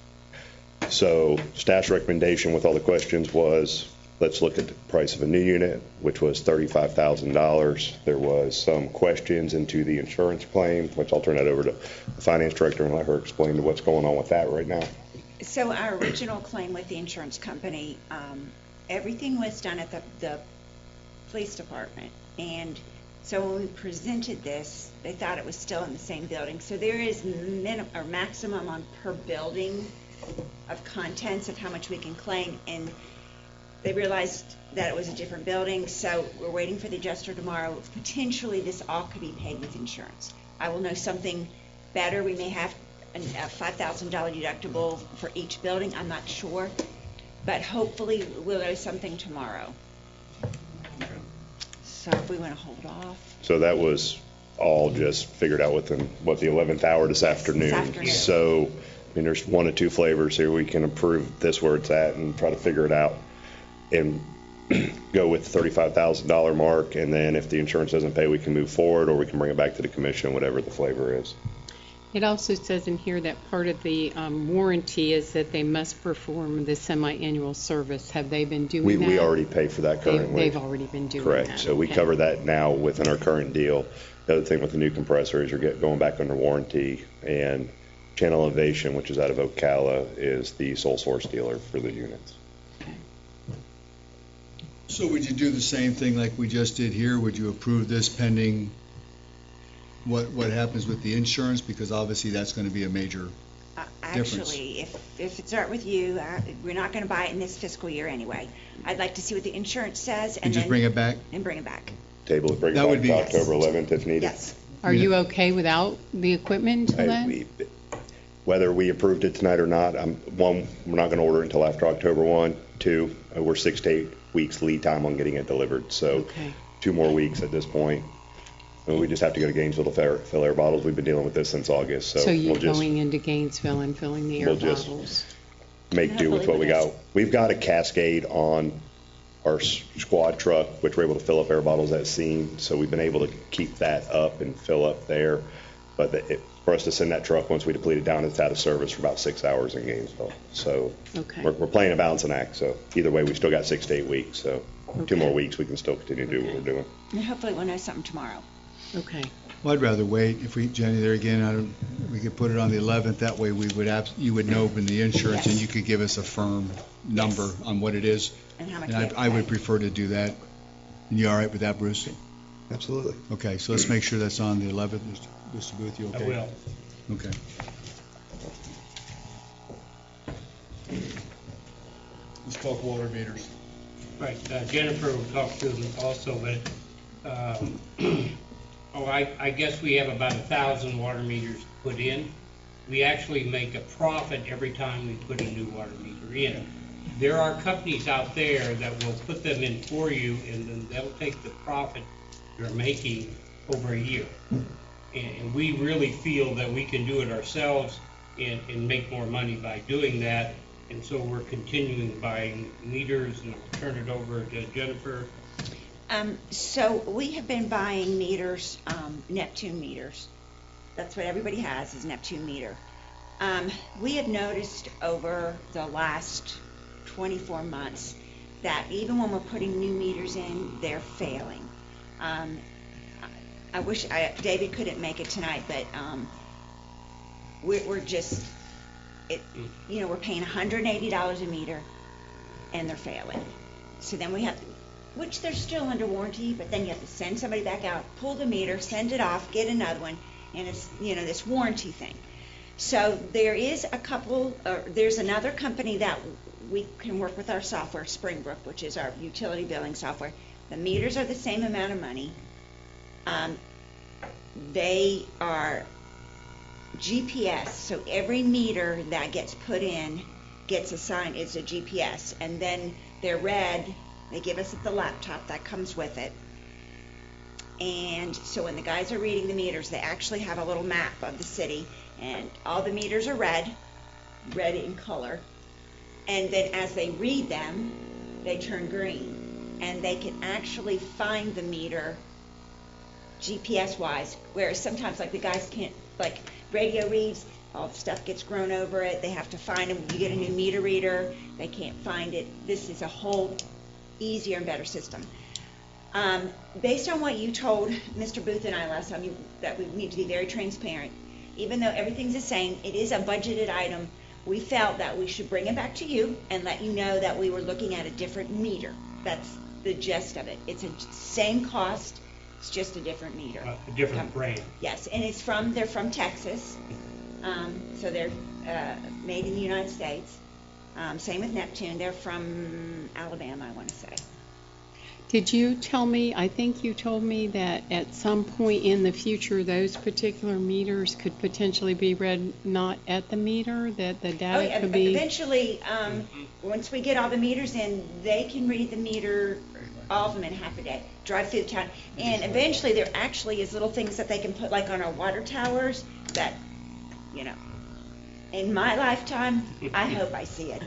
So staff's recommendation with all the questions was, let's look at the price of a new unit, which was $35,000. There was some questions into the insurance claim, which I'll turn that over to the finance director and let her explain to what's going on with that right now. So our original claim with the insurance company everything was done at the police department. And so when we presented this, they thought it was still in the same building. So there is maximum on per building of contents of how much we can claim. And they realized that it was a different building, so we're waiting for the adjuster tomorrow. Potentially, this all could be paid with insurance. I will know something better. We may have a $5,000 deductible for each building. I'm not sure. But hopefully, we'll know something tomorrow. So if we want to hold off. So that was all just figured out within, the 11th hour this afternoon. So, I mean, there's one or two flavors here. We can approve this where it's at and try to figure it out and go with the $35,000 mark. And then if the insurance doesn't pay, we can move forward, or we can bring it back to the commission, whatever the flavor is. It also says in here that part of the warranty is that they must perform the semi-annual service. Have they been doing that? We already pay for that currently. They've already been doing Correct. that. So we Okay. cover that now within our current deal. The other thing with the new compressor is you're going back under warranty, and Channel Innovation, which is out of Ocala, is the sole source dealer for the units. So would you do the same thing like we just did here? Would you approve this pending what happens with the insurance? Because obviously that's going to be a major difference. Actually, if it's all right with you, we're not going to buy it in this fiscal year anyway. I'd like to see what the insurance says And just bring it back? And bring it back. Table it, bring it That back would be- to October 11th if needed. Yes. Are you okay without the equipment until then? Whether we approved it tonight or not, one, we're not going to order it until after October 1. Two, we're 6 to 8 weeks lead time on getting it delivered. So Okay. 2 more weeks at this point. And we just have to go to Gainesville to fill air bottles. We've been dealing with this since August. So, So you're we'll just going into Gainesville and filling the air we'll just- bottles? make do with what we got. We've got a Cascade on our squad truck, which we're able to fill up air bottles at scene. So we've been able to keep that up and fill up there. But for us to send that truck, once we deplete it down, it's out of service for about 6 hours in Gainesville. So Okay. we're playing a balancing act. So either way, we still got 6 to 8 weeks. So 2 Okay. more weeks, we can still continue to do what we're doing. And hopefully we'll know something tomorrow. Okay. Well, I'd rather wait. If we, Jenny, there again, we could put it on the 11th. That way you would know when the insurance, and Yes. you could give us a firm number on what it is. And how much And we have to I would pay. prefer to do that. And you all right with that, Bruce? Absolutely. Okay, so let's make sure that's on the 11th. Mr. Booth, you I okay? will. Okay. Let's talk water meters. Right, Jennifer will talk to them also, but, I guess we have about 1,000 water meters to put in. We actually make a profit every time we put a new water meter in. There are companies out there that will put them in for you, and then they'll take the profit you're making over a year. And we really feel that we can do it ourselves and make more money by doing that. And so we're continuing buying meters, and I'll turn it over to Jennifer. So we have been buying meters, Neptune meters. That's what everybody has, is Neptune meter. We have noticed over the last 24 months that even when we're putting new meters in, they're failing. I wish David couldn't make it tonight, but we're just, we're paying $180 a meter, and they're failing. So then we have to, which they're still under warranty, but then you have to send somebody back out, pull the meter, send it off, get another one, and it's, this warranty thing. So there is there's another company that we can work with our software, Springbrook, which is our utility billing software. The meters are the same amount of money. They are GPS, so every meter that gets put in gets assigned, it's a GPS, and then they're read, they give us the laptop that comes with it. And so when the guys are reading the meters, they actually have a little map of the city, and all the meters are red in color. And then as they read them, they turn green. And they can actually find the meter GPS-wise, whereas sometimes, like, the guys can't, like, radio reads, all the stuff gets grown over it, they have to find them. You get a new meter reader, they can't find it. This is a whole easier and better system. Based on what you told Mr. Booth and I last time, that we need to be very transparent. Even though everything's the same, it is a budgeted item. we felt that we should bring it back to you and let you know that we were looking at a different meter. That's the gist of it. It's the same cost, it's just a different meter. A different brand. Yes, and they're from Texas, so they're made in the United States. Same with Neptune, they're from Alabama, I want to say. Did you tell me, I think you told me that at some point in the future, those particular meters could potentially be read not at the meter, that the data could be... Eventually, once we get all the meters in, they can read the meter, all of them in half a day, drive through the town. And eventually, there actually is little things that they can put like on our water towers that, in my lifetime, I hope I see it.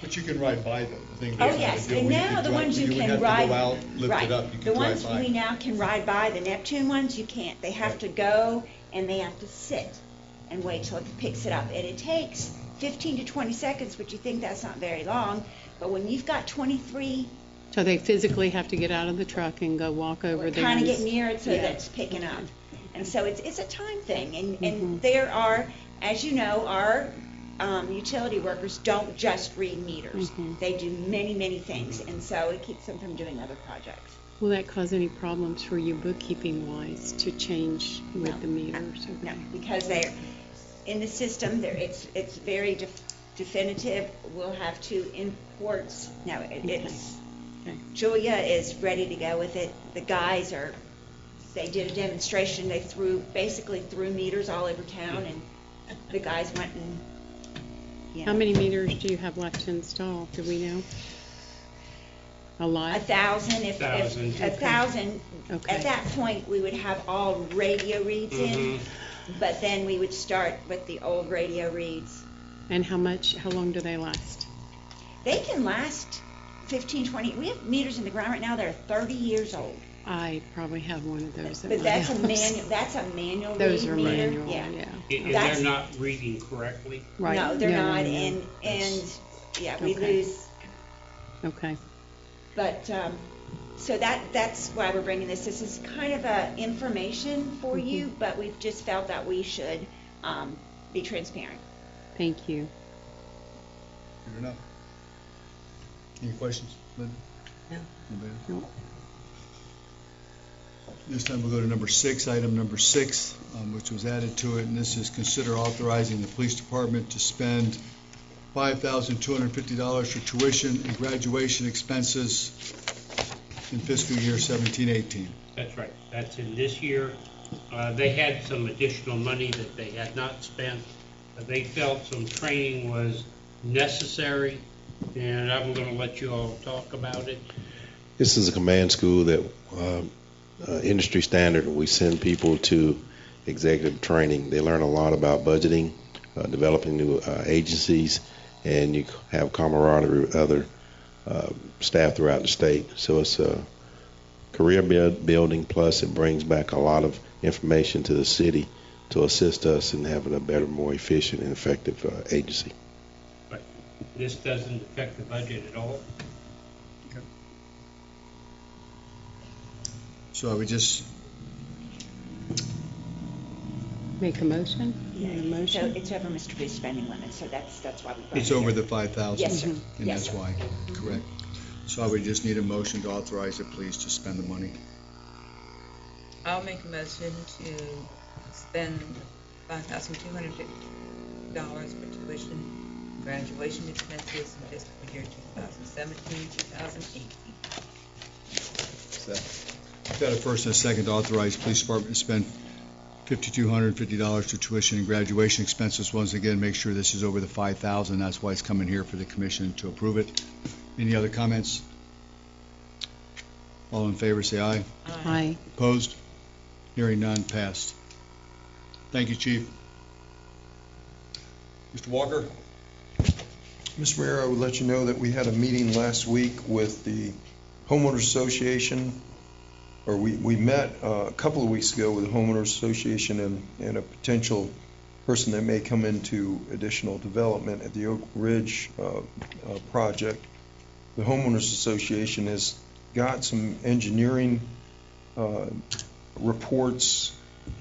But you can ride by them. The thing Oh, yes, and now the ones you can ride, right, the ones by. we now can ride by, the Neptune ones, you can't. They have to go and they have to sit and wait till it picks it up. And it takes 15 to 20 seconds, but you think that's not very long. But when you've got 23... So they physically have to get out of the truck and go walk over there. Kind of get near it so that it's picking up. And so it's a time thing. And there are, as you know, our utility workers don't just read meters. They do many, many things. And so it keeps them from doing other projects. Will that cause any problems for you bookkeeping-wise to change with the meters? No, because they're in the system. It's very definitive. We'll have two imports. No, it's Julia is ready to go with it. The guys they did a demonstration. They basically threw meters all over town, and the guys went and... How many meters do you have left to install? Do we know? A lot? 1,000. If 1,000. Okay. At that point, we would have all radio reads in, but then we would start with the old radio reads. And how long do they last? They can last 15, 20. We have meters in the ground right now that are 30 years old. I probably have one of those. But that's a manual. Those read are meter. manual. Yeah. And they're not reading correctly? Right. No, they're not. No. And we Okay. lose. Okay. But so that's why we're bringing this. This is kind of a information for you, but we've just felt that we should be transparent. Thank you. Good enough. Any questions, Linda? No. Anybody? No. This time we'll go to number 6, item number 6, which was added to it, and this is consider authorizing the police department to spend $5,250 for tuition and graduation expenses in fiscal year 17-18. That's right. That's in this year. They had some additional money that they had not spent. They felt some training was necessary, and I'm going to let you all talk about it. This is a command school that industry standard. We send people to executive training. They learn a lot about budgeting, developing new agencies, and you have camaraderie with other staff throughout the state. So it's a career building, plus it brings back a lot of information to the city to assist us in having a better, more efficient and effective agency. But this doesn't affect the budget at all? Okay. So I would just make a motion? So it's over Mr. Booth's spending limit, so that's why we brought It's it over here. the 5,000. Yes, sir. And Yes, that's sir. why, correct. So I would just need a motion to authorize the police to spend the money. I'll make a motion to spend $5,250 for tuition, graduation expenses in fiscal year 2017-2018. Got a first and a second to authorize police department to spend $5,250 to tuition and graduation expenses. Once again, make sure this is over the 5,000. That's why it's coming here for the commission to approve it. Any other comments? All in favor, say aye. Aye. Opposed? Hearing none, passed. Thank you, Chief. Mr. Walker? Mr. Mayor, I would let you know that we had a meeting last week with the Homeowners Association, or we met a couple of weeks ago with the Homeowners Association and a potential person that may come into additional development at the Oak Ridge project. The Homeowners Association has got some engineering reports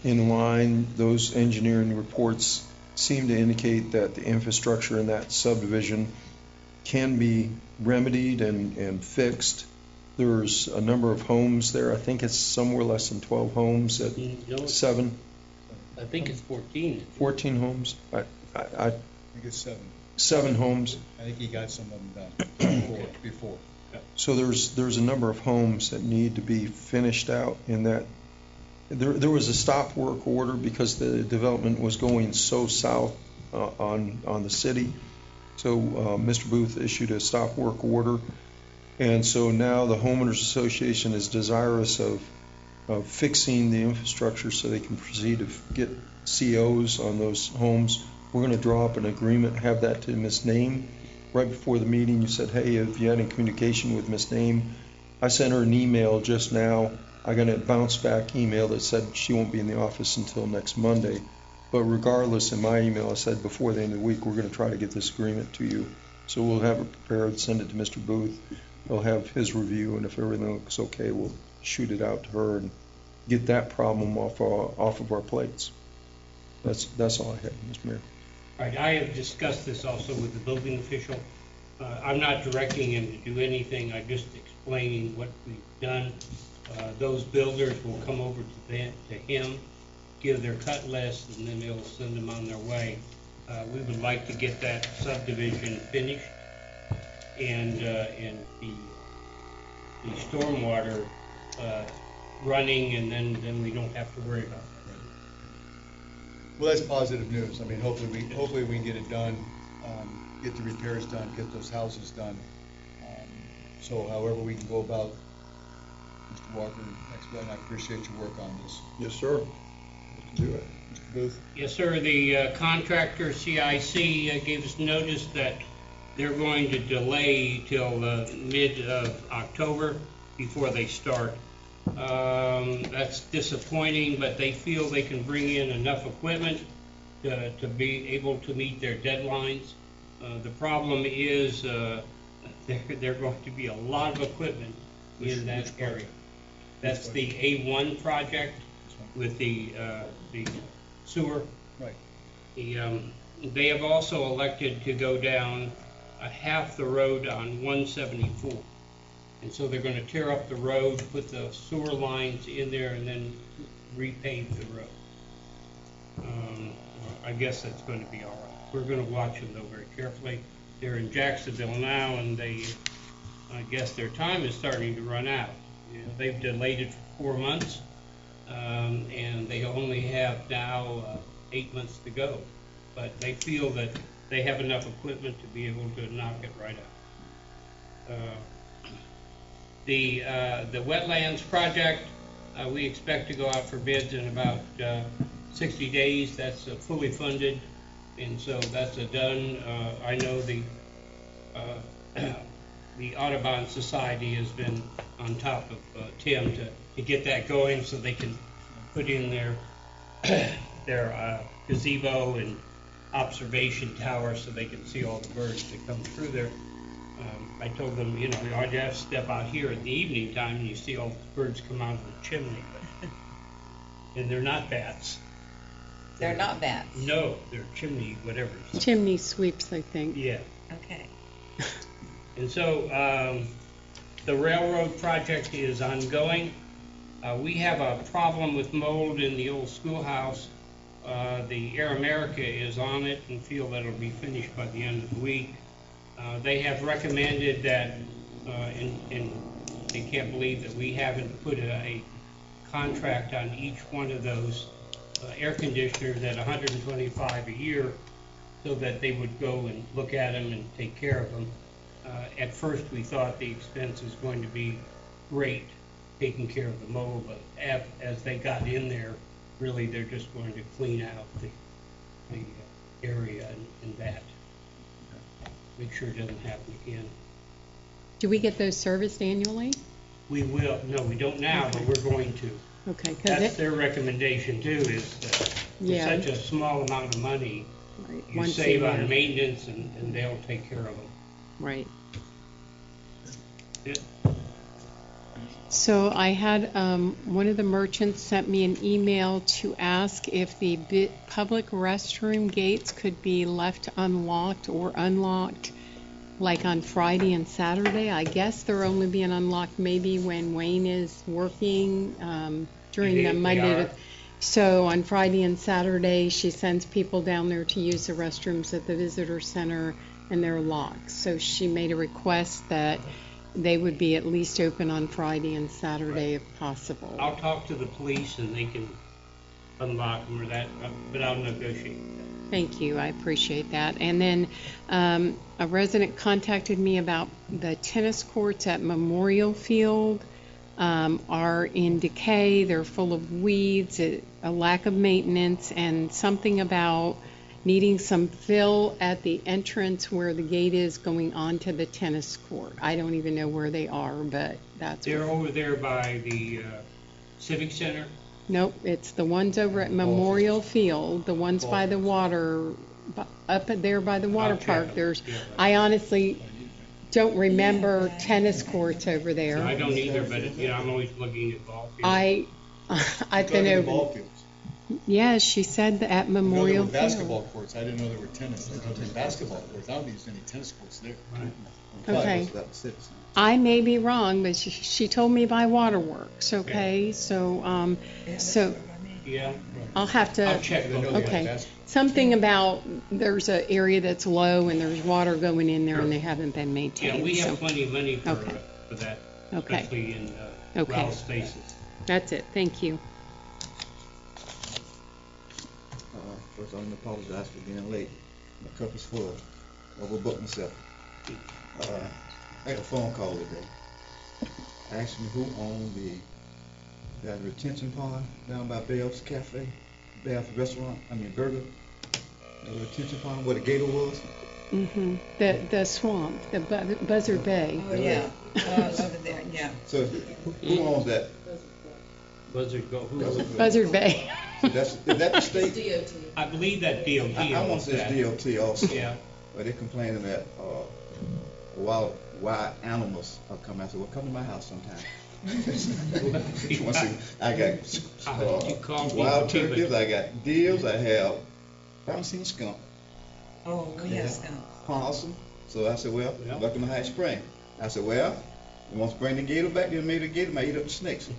in line. Those engineering reports seem to indicate that the infrastructure in that subdivision can be remedied and fixed. There's a number of homes there. I think it's somewhere less than 12 homes at No, 7, I think it's 14. 14 homes. I I think it's 7. 7 homes. I think he got some of them done before. So there's a number of homes that need to be finished out in that. There was a stop work order because the development was going so south on the city. So Mr. Booth issued a stop work order. And so now the homeowners association is desirous of fixing the infrastructure so they can proceed to get COs on those homes. We're going to draw up an agreement, have that to Ms. Name. Right before the meeting, you said, hey, if you had any communication with Ms. Name, I sent her an email just now. I got a bounce back email that said she won't be in the office until next Monday. But regardless, in my email, I said before the end of the week, we're going to try to get this agreement to you. So we'll have it prepared, send it to Mr. Booth. He'll have his review, and if everything looks okay, we'll shoot it out to her and get that problem off of our plates. That's all I have, Mr. Mayor. All right, I have discussed this also with the building official. I'm not directing him to do anything, I'm just explaining what we've done. Those builders will come over to him, give their cut list, and then they'll send them on their way. We would like to get that subdivision finished and the stormwater running, and then we don't have to worry about that. Well, that's positive news. I mean, hopefully we can get it done, get the repairs done, get those houses done. So however we can go about, Mr. Walker, explain, I appreciate your work on this. Yes, sir. Let's do it. Mr. Booth? Yes, sir. The contractor, CIC, gave us notice that they're going to delay till mid of October before they start. That's disappointing, but they feel they can bring in enough equipment to be able to meet their deadlines. The problem is there going to be a lot of equipment in that area. That's the A1 project with the sewer. Right. They have also elected to go down half the road on 174. And so they're going to tear up the road, put the sewer lines in there, and then repave the road. I guess that's going to be all right. We're going to watch them, though, very carefully. They're in Jacksonville now, and I guess their time is starting to run out. You know, they've delayed it for 4 months, and they only have now 8 months to go. But they feel that they have enough equipment to be able to knock it right out. The wetlands project, we expect to go out for bids in about 60 days. That's fully funded, and so that's done. I know the Audubon Society has been on top of Tim to get that going so they can put in their gazebo and observation tower so they can see all the birds that come through there. I told them, you know, you have to step out here in the evening time and you see all the birds come out of the chimney. And they're not bats. They're not bats. No, they're chimney whatever. Chimney sweeps, I think. Yeah. Okay. And so the railroad project is ongoing. We have a problem with mold in the old schoolhouse. The Air America is on it and feel that it'll be finished by the end of the week. They have recommended that, and they can't believe that we haven't put a contract on each one of those air conditioners at $125 a year so that they would go and look at them and take care of them. At first we thought the expense was going to be great taking care of the mold, but as they got in there, really they're just going to clean out the area and that. Make sure it doesn't happen again. Do we get those serviced annually? We will. No, we don't now, but we're going to. Okay. That's their recommendation too, is that Yeah. for such a small amount of money, Right. you Once a save year. on maintenance and they'll take care of them. Right. It, So I had one of the merchants sent me an email to ask if the public restroom gates could be left unlocked or unlocked like on Friday and Saturday. I guess they're only being unlocked maybe when Wayne is working during the Monday. So on Friday and Saturday, she sends people down there to use the restrooms at the visitor center, and they're locked. So she made a request that they would be at least open on Friday and Saturday if possible. I'll talk to the police and they can unlock them or that, but I'll negotiate. Thank you, I appreciate that. And then a resident contacted me about the tennis courts at Memorial Field are in decay, they're full of weeds, a lack of maintenance, and something about needing some fill at the entrance where the gate is going onto the tennis court. I don't even know where they are, but that's They're over there by the Civic Center. Nope, it's the ones over at Memorial Field, the ones by the water, up there by the water park. I honestly don't remember tennis courts over there. I don't either, but I'm always looking at ball fields. I've been over. Ball fields. Yeah, she said that at Memorial There were basketball Field. courts. I didn't know there were tennis. There were basketball courts. I don't think there's any tennis courts there. Okay. I may be wrong, but she told me by Waterworks. Okay, so Yeah. I'll have to. I'll check those. Okay, something about there's an area that's low and there's water going in there and they haven't been maintained. Yeah, we have so plenty of money for that, Okay. especially in Okay. Ralph spaces. That's it. Thank you. First, I want to apologize for being late. My cup is full. Overbooked myself. I got a phone call today. Asking me who owned that retention pond down by Bell's Cafe, Bell's Restaurant, burger. The retention pond where the gator was. Mm-hmm. The swamp, the Buzzard Bay. Oh, yeah, over there, yeah. So who owns that? Buzzard go. Buzzard Bay. So is that the state? DOT. I believe that DOT. I want owns to say that. it's DOT also. Yeah. But they're complaining that wild animals are coming. I said, well, come to my house sometime. I got wild turkeys, I got deers, I haven't seen a skunk. Oh, we have skunk. Possum. So I said, well, welcome to High Spring. I said, well, you want to bring the gator back? Then maybe the gator might eat up the snakes.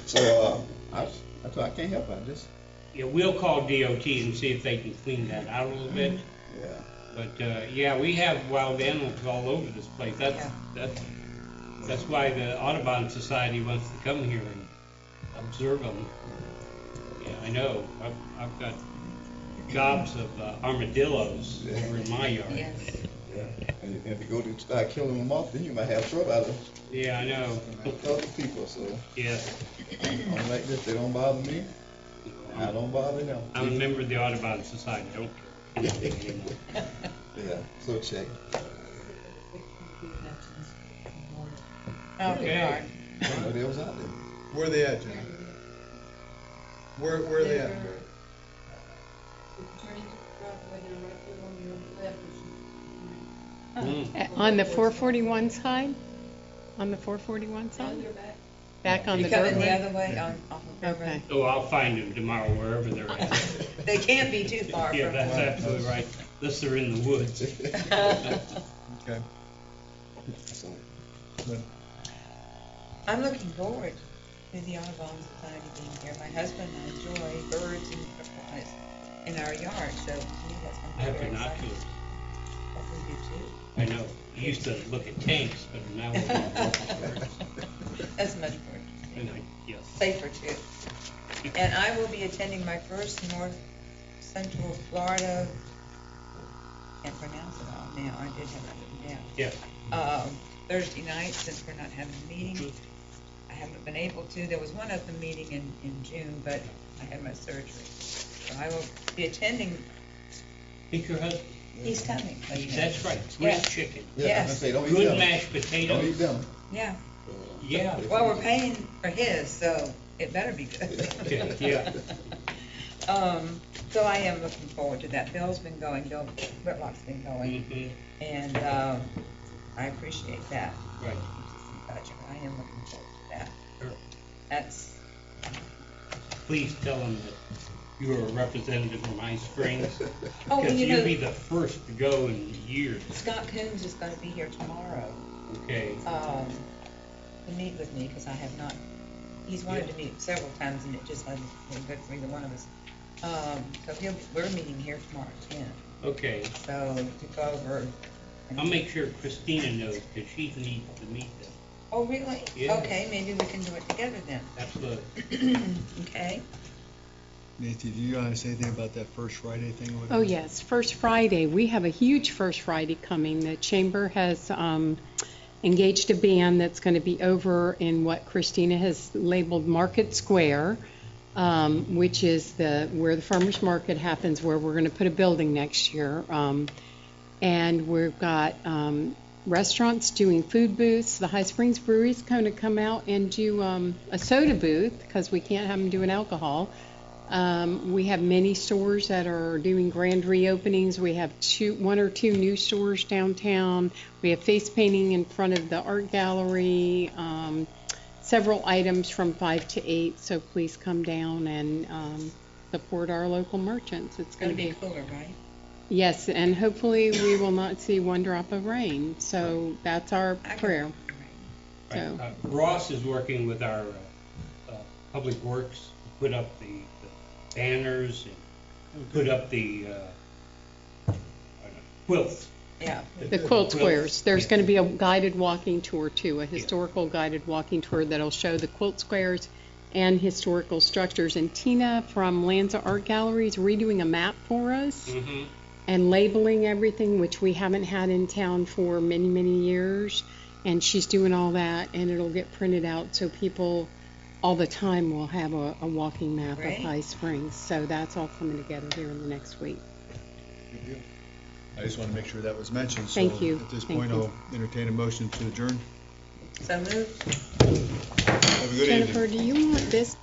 So I thought I can't help it. Yeah, we'll call DOT and see if they can clean that out a little bit. Yeah. But we have wild animals all over this place. That's why the Audubon Society wants to come here and observe them. Yeah, I know. I've got gobs of armadillos over in my yard. Yes. Yeah. And if you go to start killing them off, then you might have trouble out of Yeah, I know. other people. So Yeah. I'm like this. They don't bother me. I don't bother them. I'm a member of the Audubon Society. I don't kill anything anymore. Yeah. So check. Okay. Nobody else out there. Where are they at, Jimmy? Where are they at? On the 441 side? On the 441 side? Back on the You're coming dirt the road? other way off of River. Okay. Oh, I'll find them tomorrow wherever they're at. They can't be too far Yeah, from that's absolutely right. Unless they're in the woods. Okay. I'm looking forward to the Audubon Society being here. My husband and I enjoy birds and butterflies in our yard, so to me that's going to I be have very exciting. binoculars. What we do too. I know. I used to look at tanks, but now we're looking at birds. That's much more Yes. safer too. And I will be attending my first North Central Florida, can't pronounce it all now, I did have that written down. Yeah. Thursday night, since we're not having a meeting. I haven't been able to. There was one open meeting in June, but I had my surgery. So I will be attending. Think your husband? He's coming. That's right. Grilled Yes. chicken. Yeah, Yes. I say, don't eat Good them. mashed Don't potatoes. eat them. Yeah. Yeah. Well, we're paying for his, so it better be good. Yeah. So I am looking forward to that. Bill's been going. Bill Whitlock's been going. Mhm. And I appreciate that. Right. Budget. I am looking forward to that. Sure. That's, Please tell them that you are a representative from High Springs. Oh, Because you know- you'll be the first to go in years. Scott Coombs is gonna be here tomorrow, Okay. to meet with me, because I have not, he's wanted to meet several times, and it just hasn't been good for either one of us. So we're meeting here tomorrow at 10, Okay. so to go over. I'll make sure Christina knows because she needs to meet them. Oh, really? Yeah. Okay, maybe we can do it together then. Absolutely. Okay. Nancy, do you want to say anything about that First Friday thing? Oh, yes, First Friday. We have a huge First Friday coming. The Chamber has engaged a band that's going to be over in what Christina has labeled Market Square, which is where the farmers market happens, where we're going to put a building next year. And we've got restaurants doing food booths. The High Springs Brewery is going to come out and do a soda booth because we can't have them doing alcohol. We have many stores that are doing grand reopenings. We have one or two new stores downtown. We have face painting in front of the art gallery. Several items from 5 to 8. So please come down and support our local merchants. It's going to be cooler, right? Yes, and hopefully we will not see one drop of rain. So that's our prayer. Right. So. Ross is working with our Public Works to put up the banners and put up the quilts. Yeah. The quilt squares. There's going to be a guided walking tour too, a historical guided walking tour that'll show the quilt squares and historical structures. And Tina from Lanza Art Gallery is redoing a map for us. Mm-hmm. And labeling everything, which we haven't had in town for many, many years. And she's doing all that, and it'll get printed out so people all the time will have a walking map Great. of High Springs. So that's all coming together here in the next week. I just want to make sure that was mentioned. Thank you. At this Thank point, you. I'll entertain a motion to adjourn. So moved. Have a good evening. Jennifer, do you want this?